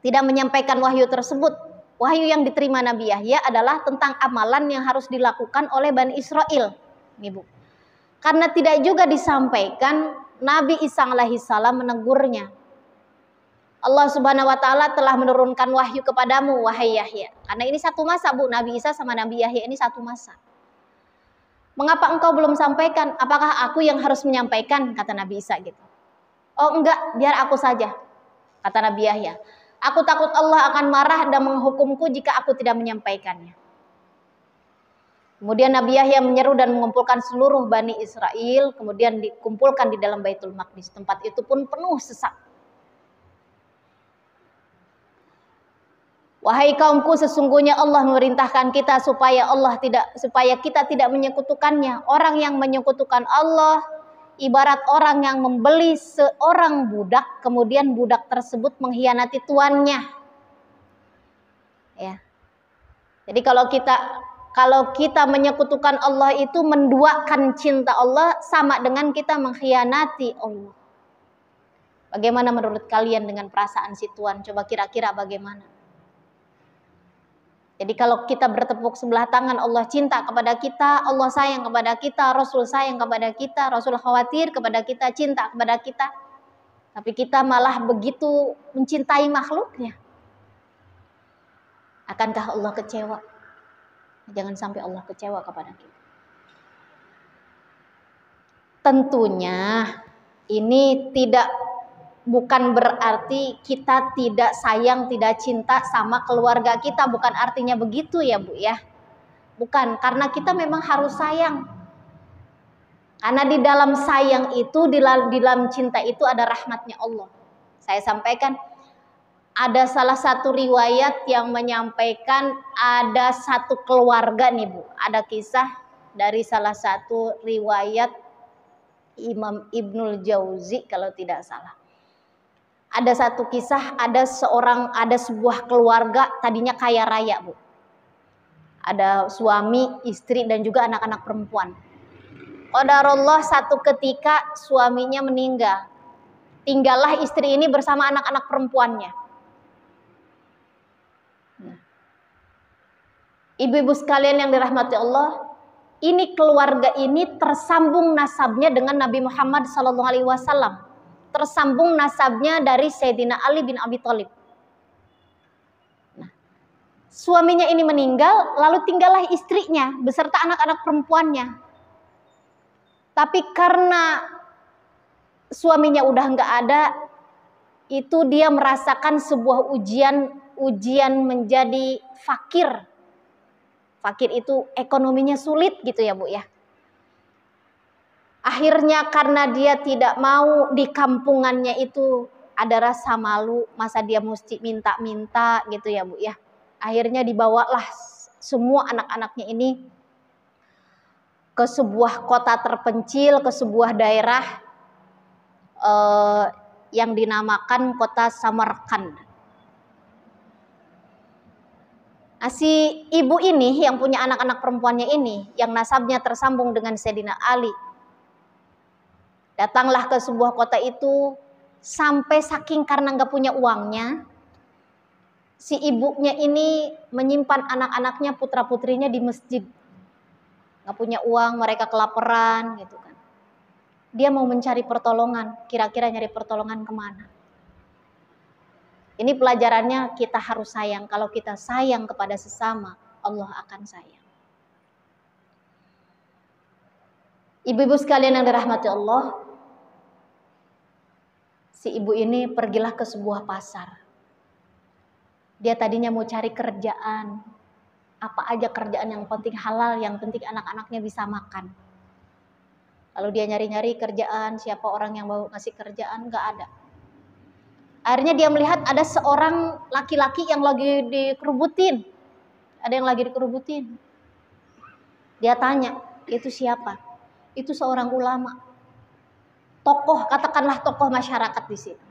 [SPEAKER 1] tidak menyampaikan wahyu tersebut. Wahyu yang diterima Nabi Yahya adalah tentang amalan yang harus dilakukan oleh Bani Israel. Ibu. Karena tidak juga disampaikan, Nabi Isa alaihissalam menegurnya. Allah Subhanahu wa Ta'ala telah menurunkan wahyu kepadamu, wahai Yahya. Karena ini satu masa Bu, Nabi Isa sama Nabi Yahya ini satu masa. Mengapa engkau belum sampaikan? Apakah aku yang harus menyampaikan? Kata Nabi Isa gitu. Oh enggak, biar aku saja. Kata Nabi Yahya. Aku takut Allah akan marah dan menghukumku jika aku tidak menyampaikannya. Kemudian Nabi Yahya menyeru dan mengumpulkan seluruh Bani Israel. Kemudian dikumpulkan di dalam Baitul Maqdis. Tempat itu pun penuh sesak. Wahai kaumku, sesungguhnya Allah memerintahkan kita supaya kita tidak menyekutukannya. Orang yang menyekutukan Allah ibarat orang yang membeli seorang budak, kemudian budak tersebut mengkhianati tuannya. Ya. Jadi kalau kita menyekutukan Allah itu menduakan cinta Allah, sama dengan kita mengkhianati Allah. Bagaimana menurut kalian dengan perasaan si tuan? Coba kira-kira bagaimana? Jadi kalau kita bertepuk sebelah tangan, Allah cinta kepada kita, Allah sayang kepada kita, Rasul sayang kepada kita, Rasul khawatir kepada kita, cinta kepada kita. Tapi kita malah begitu mencintai makhluknya. Akankah Allah kecewa? Jangan sampai Allah kecewa kepada kita. Tentunya ini bukan berarti kita tidak sayang, tidak cinta sama keluarga kita. Bukan artinya begitu ya Bu ya. Bukan, karena kita memang harus sayang. Karena di dalam sayang itu, di dalam cinta itu ada rahmatnya Allah. Saya sampaikan, ada salah satu riwayat yang menyampaikan ada satu keluarga nih Bu. Ada kisah dari salah satu riwayat Imam Ibnul Jauzi kalau tidak salah. Ada satu kisah, ada sebuah keluarga tadinya kaya raya Bu. Ada suami, istri dan juga anak-anak perempuan. Qadarullah satu ketika suaminya meninggal. Tinggallah istri ini bersama anak-anak perempuannya. Ibu-ibu sekalian yang dirahmati Allah, ini keluarga ini tersambung nasabnya dengan Nabi Muhammad SAW. Tersambung nasabnya dari Sayyidina Ali bin Abi Thalib. Nah, suaminya ini meninggal, lalu tinggallah istrinya beserta anak-anak perempuannya. Tapi karena suaminya udah nggak ada, itu dia merasakan sebuah ujian menjadi fakir. Fakir itu ekonominya sulit gitu ya Bu ya. Akhirnya karena dia tidak mau, di kampungannya itu ada rasa malu, masa dia mesti minta-minta gitu ya Bu ya. Akhirnya dibawalah semua anak-anaknya ini ke sebuah kota terpencil, ke sebuah daerah yang dinamakan kota Samarkand. Si ibu ini yang punya anak-anak perempuannya ini, yang nasabnya tersambung dengan Sayyidina Ali, datanglah ke sebuah kota itu, sampai saking karena nggak punya uangnya, si ibunya ini menyimpan anak-anaknya, putra-putrinya di masjid. Nggak punya uang, mereka kelaparan gitu kan. Dia mau mencari pertolongan, kira-kira nyari pertolongan kemana? Ini pelajarannya, kita harus sayang. Kalau kita sayang kepada sesama, Allah akan sayang. Ibu-ibu sekalian yang dirahmati Allah, si ibu ini pergilah ke sebuah pasar. Dia tadinya mau cari kerjaan, apa aja kerjaan yang penting halal, yang penting anak-anaknya bisa makan. Lalu dia nyari-nyari kerjaan, siapa orang yang mau ngasih kerjaan, nggak ada. Akhirnya dia melihat ada seorang laki-laki yang lagi dikerubutin. Ada yang lagi dikerubutin. Dia tanya, itu siapa? Itu seorang ulama. Tokoh, katakanlah tokoh masyarakat di situ.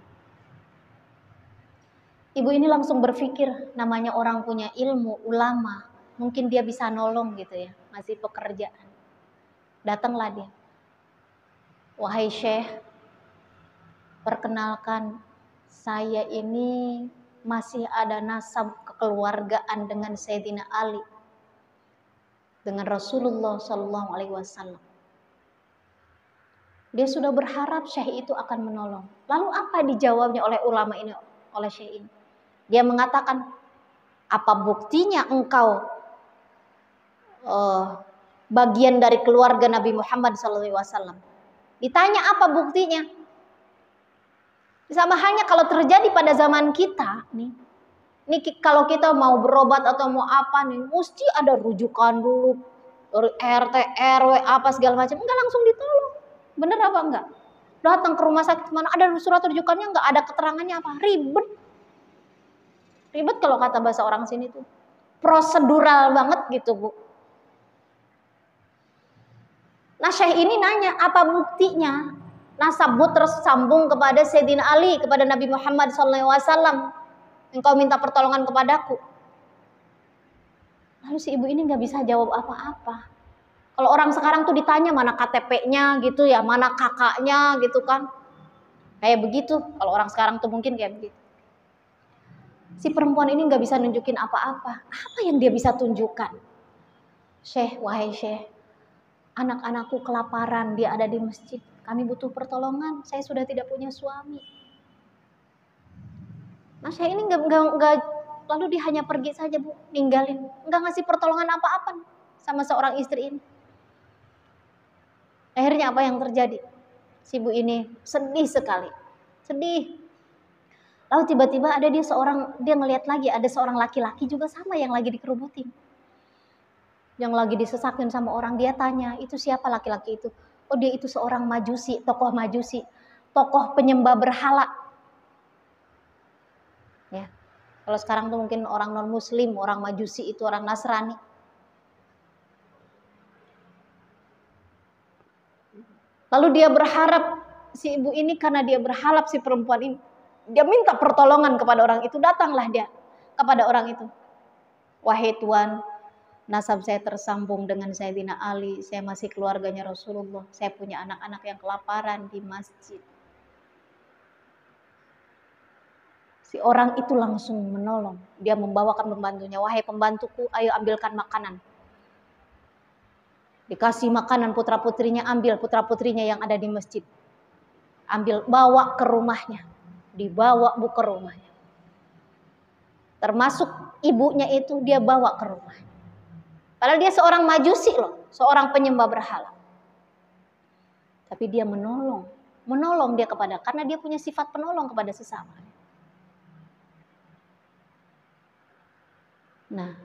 [SPEAKER 1] Ibu ini langsung berpikir, namanya orang punya ilmu, ulama. Mungkin dia bisa nolong gitu ya, ngasih pekerjaan. Datanglah dia. Wahai Syekh, perkenalkan, saya ini masih ada nasab kekeluargaan dengan Sayyidina Ali, dengan Rasulullah SAW. Dia sudah berharap Syekh itu akan menolong. Lalu apa dijawabnya oleh ulama ini, oleh Syekh ini? Dia mengatakan, apa buktinya engkau bagian dari keluarga Nabi Muhammad SAW? Ditanya apa buktinya? Sama halnya kalau terjadi pada zaman kita nih, kalau kita mau berobat atau mau apa nih, mesti ada rujukan dulu dari RT, RW, apa segala macam, enggak langsung ditolong. Bener apa enggak? Datang ke rumah sakit mana ada surat rujukannya, enggak ada keterangannya apa, ribet. Ribet kalau kata bahasa orang sini tuh. Prosedural banget gitu, Bu. Nah, Syekh ini nanya, apa buktinya nasabmu tersambung kepada Sayyidina Ali, kepada Nabi Muhammad SAW. Engkau minta pertolongan kepadaku. Lalu si ibu ini nggak bisa jawab apa-apa. Kalau orang sekarang tuh ditanya mana KTP-nya gitu ya, mana kakaknya gitu kan. Kayak begitu, kalau orang sekarang tuh mungkin kayak begitu. Si perempuan ini nggak bisa nunjukin apa-apa. Apa yang dia bisa tunjukkan? Syekh, wahai Syekh, anak-anakku kelaparan, dia ada di masjid. Kami butuh pertolongan, saya sudah tidak punya suami. Nah, Syekh ini nggak, lalu dia hanya pergi saja, Bu, ninggalin. Nggak ngasih pertolongan apa-apa sama seorang istri ini. Akhirnya apa yang terjadi? Si ibu ini sedih sekali. Sedih. Lalu tiba-tiba ada dia ngelihat lagi ada seorang laki-laki juga sama yang lagi dikerubutin. Yang lagi disesakin sama orang, dia tanya, itu siapa laki-laki itu? Oh, dia itu seorang majusi, tokoh penyembah berhala. Ya. Kalau sekarang tuh mungkin orang non muslim, orang majusi itu orang Nasrani. Lalu dia berharap, si ibu ini karena dia berharap si perempuan ini, dia minta pertolongan kepada orang itu, datanglah dia kepada orang itu. Wahai Tuan, nasab saya tersambung dengan Sayyidina Ali, saya masih keluarganya Rasulullah, saya punya anak-anak yang kelaparan di masjid. Si orang itu langsung menolong, dia membawakan pembantunya, wahai pembantuku, ayo ambilkan makanan. Dikasih makanan putra-putrinya, ambil putra-putrinya yang ada di masjid. Ambil, bawa ke rumahnya. Dibawa Bu ke rumahnya. Termasuk ibunya itu dia bawa ke rumahnya. Padahal dia seorang majusi loh, seorang penyembah berhala. Tapi dia menolong dia karena dia punya sifat penolong kepada sesama. Nah,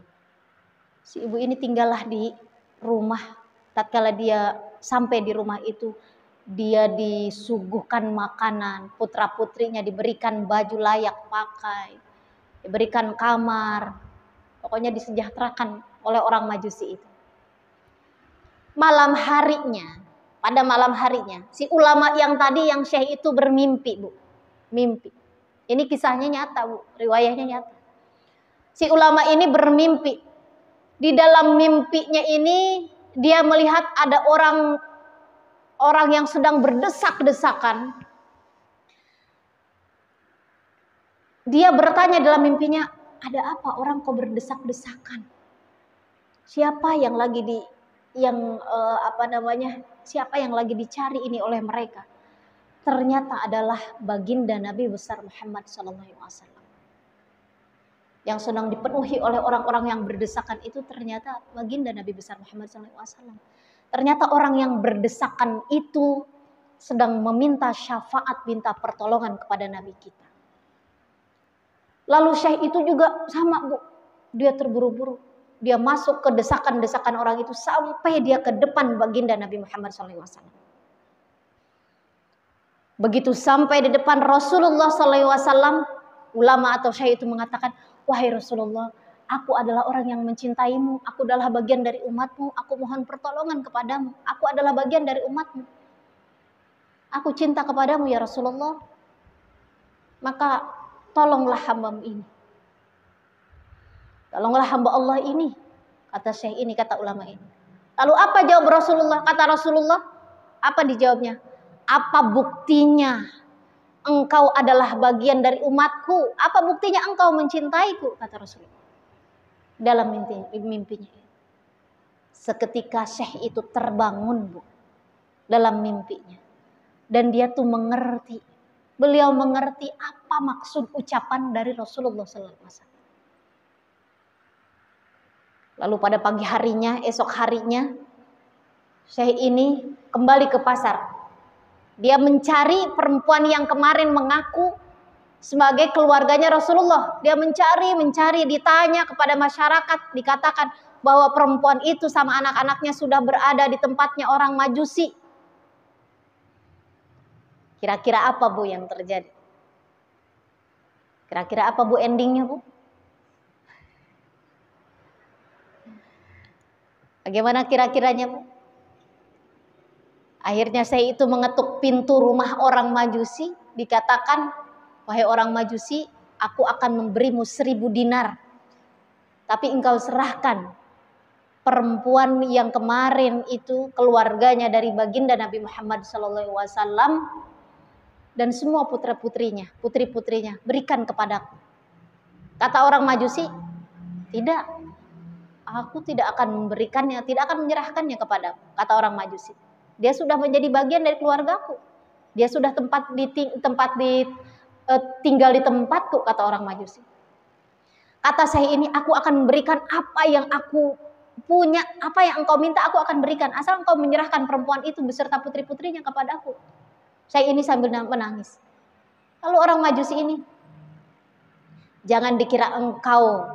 [SPEAKER 1] si ibu ini tinggallah di rumah. Tatkala dia sampai di rumah itu, dia disuguhkan makanan, putra-putrinya diberikan baju layak pakai, diberikan kamar, pokoknya disejahterakan oleh orang majusi itu. Pada malam harinya, si ulama yang tadi yang Syekh itu bermimpi, Bu. Mimpi. Ini kisahnya nyata, Bu. Riwayahnya nyata. Si ulama ini bermimpi. Di dalam mimpinya ini dia melihat ada orang yang sedang berdesak-desakan. Dia bertanya dalam mimpinya, ada apa orang kok berdesak-desakan? Siapa yang lagi siapa yang lagi dicari ini oleh mereka? Ternyata adalah baginda Nabi besar Muhammad SAW. Yang sedang dipenuhi oleh orang-orang yang berdesakan itu ternyata baginda Nabi besar Muhammad SAW. Ternyata orang yang berdesakan itu sedang meminta syafaat, minta pertolongan kepada Nabi kita. Lalu Syekh itu juga sama, Bu. Dia terburu-buru. Dia masuk ke desakan-desakan orang itu sampai dia ke depan baginda Nabi Muhammad SAW. Begitu sampai di depan Rasulullah SAW, ulama atau Syekh itu mengatakan, wahai Rasulullah, aku adalah orang yang mencintaimu, aku adalah bagian dari umatmu, aku mohon pertolongan kepadamu, aku adalah bagian dari umatmu. Aku cinta kepadamu ya Rasulullah, maka tolonglah hambamu ini. Tolonglah hamba Allah ini, kata Syekh ini, kata ulama ini. Lalu apa jawab Rasulullah? Kata Rasulullah, apa dijawabnya? Apa buktinya engkau adalah bagian dari umatku? Apa buktinya engkau mencintaiku? Kata Rasulullah. Dalam mimpinya. Seketika Syekh itu terbangun, Bu. Dalam mimpinya. Dan dia tuh mengerti. Beliau mengerti apa maksud ucapan dari Rasulullah SAW. Lalu pada pagi harinya, esok harinya, Syekh ini kembali ke pasar. Dia mencari perempuan yang kemarin mengaku sebagai keluarganya Rasulullah. Dia mencari, ditanya kepada masyarakat, dikatakan bahwa perempuan itu sama anak-anaknya sudah berada di tempatnya orang Majusi. Kira-kira apa, Bu, yang terjadi? Kira-kira apa, Bu, endingnya, Bu? Bagaimana kira-kiranya, Bu? Akhirnya saya itu mengetuk pintu rumah orang Majusi, dikatakan, wahai orang Majusi, aku akan memberimu 1000 dinar. Tapi engkau serahkan perempuan yang kemarin itu keluarganya dari baginda Nabi Muhammad SAW dan semua putra-putrinya, putri-putrinya, berikan kepadaku. Kata orang Majusi, tidak, aku tidak akan memberikannya, tidak akan menyerahkannya kepadaku. Kata orang Majusi, dia sudah menjadi bagian dari keluargaku. Dia sudah tinggal di tempatku, kata orang Majusi. Kata saya ini, aku akan memberikan apa yang aku punya, apa yang engkau minta aku akan berikan, asal engkau menyerahkan perempuan itu beserta putri-putrinya kepadaku. Saya ini sambil menangis. Lalu orang Majusi ini, jangan dikira engkau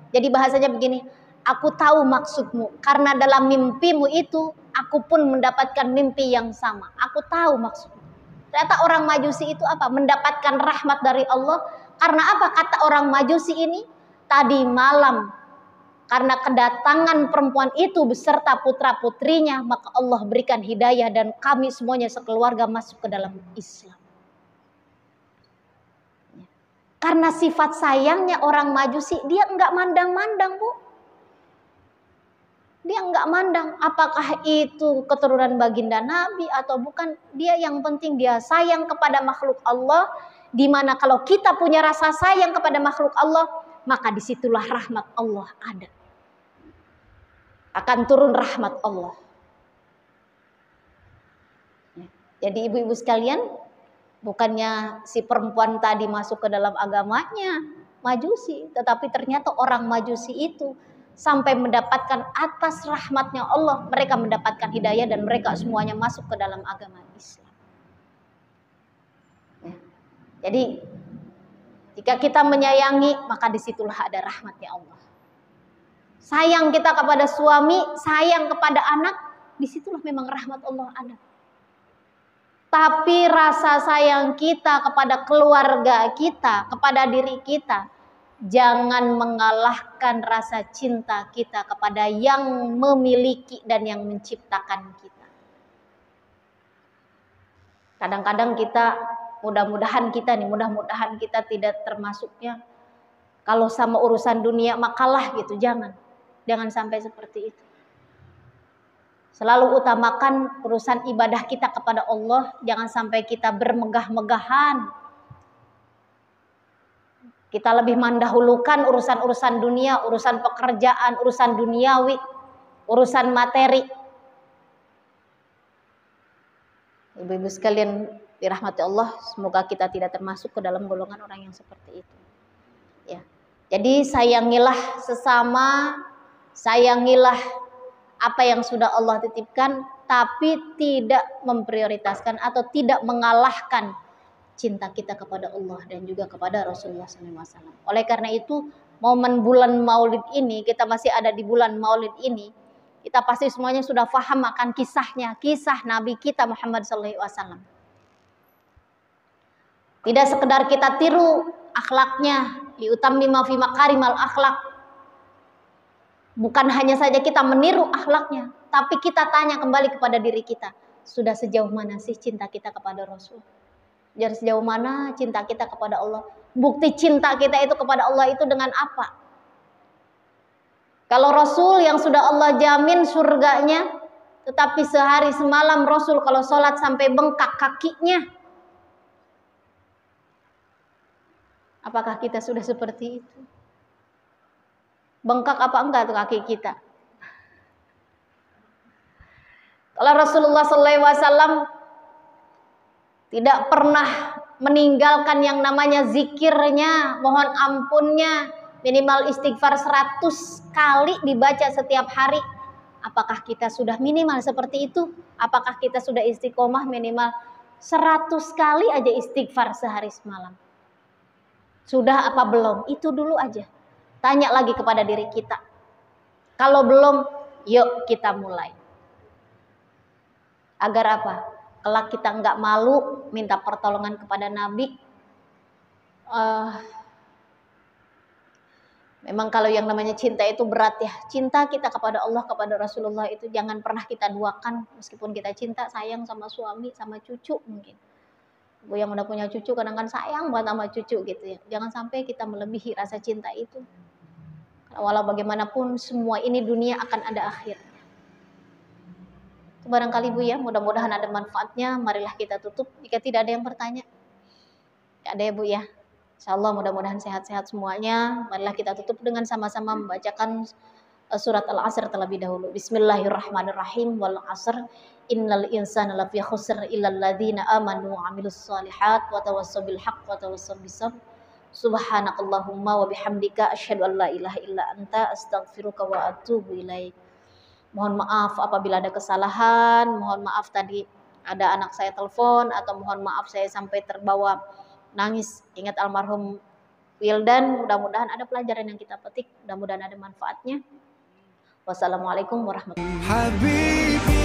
[SPEAKER 1] jadi bahasanya begini, aku tahu maksudmu, karena dalam mimpimu itu aku pun mendapatkan mimpi yang sama. Aku tahu maksudmu. Ternyata orang Majusi itu apa? Mendapatkan rahmat dari Allah. Karena apa? Kata orang Majusi ini, tadi malam karena kedatangan perempuan itu beserta putra-putrinya, maka Allah berikan hidayah dan kami semuanya sekeluarga masuk ke dalam Islam. Karena sifat sayangnya orang Majusi, dia enggak mandang-mandang, Bu. Dia enggak mandang apakah itu keturunan baginda Nabi atau bukan. Dia yang penting dia sayang kepada makhluk Allah, di mana kalau kita punya rasa sayang kepada makhluk Allah, maka disitulah rahmat Allah ada. Akan turun rahmat Allah. Jadi ibu-ibu sekalian, bukannya si perempuan tadi masuk ke dalam agamanya Majusi, tetapi ternyata orang Majusi itu sampai mendapatkan atas rahmatnya Allah, mereka mendapatkan hidayah dan mereka semuanya masuk ke dalam agama Islam. Jadi jika kita menyayangi, maka disitulah ada rahmatnya Allah. Sayang kita kepada suami, sayang kepada anak, disitulah memang rahmat Allah ada. Tapi rasa sayang kita kepada keluarga kita, kepada diri kita, jangan mengalahkan rasa cinta kita kepada yang memiliki dan yang menciptakan kita. Kadang-kadang kita, mudah-mudahan kita tidak termasuknya. Kalau sama urusan dunia makalah gitu, jangan sampai seperti itu. Selalu utamakan urusan ibadah kita kepada Allah, jangan sampai kita bermegah-megahan. Kita lebih mendahulukan urusan-urusan dunia, urusan pekerjaan, urusan duniawi, urusan materi. Ibu-ibu sekalian dirahmati Allah, semoga kita tidak termasuk ke dalam golongan orang yang seperti itu. Ya. Jadi sayangilah sesama, sayangilah apa yang sudah Allah titipkan, tapi tidak memprioritaskan atau tidak mengalahkan cinta kita kepada Allah dan juga kepada Rasulullah SAW. Oleh karena itu, momen bulan Maulid ini, kita masih ada di bulan Maulid ini, kita pasti semuanya sudah paham akan kisahnya, kisah Nabi kita Muhammad SAW. Tidak sekedar kita tiru akhlaknya, liutammima fi makarimal akhlak. Bukan hanya saja kita meniru akhlaknya, tapi kita tanya kembali kepada diri kita, sudah sejauh mana sih cinta kita kepada Rasul? Sejauh mana cinta kita kepada Allah? Bukti cinta kita itu kepada Allah itu dengan apa? Kalau Rasul yang sudah Allah jamin surganya, tetapi sehari semalam Rasul kalau sholat sampai bengkak kakinya, apakah kita sudah seperti itu? Bengkak apa enggak tuh kaki kita? Kalau Rasulullah SAW tidak pernah meninggalkan yang namanya zikirnya, mohon ampunnya, minimal istighfar 100 kali dibaca setiap hari. Apakah kita sudah minimal seperti itu? Apakah kita sudah istiqomah minimal 100 kali aja istighfar sehari semalam? Sudah apa belum? Itu dulu aja. Tanya lagi kepada diri kita. Kalau belum, yuk kita mulai. Agar apa? Kelak kita nggak malu minta pertolongan kepada Nabi. Memang kalau yang namanya cinta itu berat ya. Cinta kita kepada Allah, kepada Rasulullah itu jangan pernah kita duakan. Meskipun kita cinta, sayang sama suami, sama cucu mungkin. Bu yang udah punya cucu kadang-kadang sayang banget sama cucu gitu ya. Jangan sampai kita melebihi rasa cinta itu. Walau bagaimanapun semua ini dunia akan ada akhir. Itu barangkali Bu ya, mudah-mudahan ada manfaatnya. Marilah kita tutup jika tidak ada yang bertanya. Tidak ada ya Bu ya. Insyaallah mudah-mudahan sehat-sehat semuanya. Marilah kita tutup dengan sama-sama membacakan surat Al-Asr terlebih dahulu. Bismillahirrahmanirrahim. Wal 'asr innal insana lafi khusr illal ladzina amanu wa 'amilus shalihat wa tawassaw bil haqq wa tawassaw bis sabr. Subhanakallahumma wa bihamdika asyhadu an la ilaha illa anta astaghfiruka wa atubu ilaik. Mohon maaf apabila ada kesalahan, mohon maaf tadi ada anak saya telepon, atau mohon maaf saya sampai terbawa nangis ingat almarhum Wildan. Mudah-mudahan ada pelajaran yang kita petik, mudah-mudahan ada manfaatnya. Wassalamualaikum warahmatullahi wabarakatuh.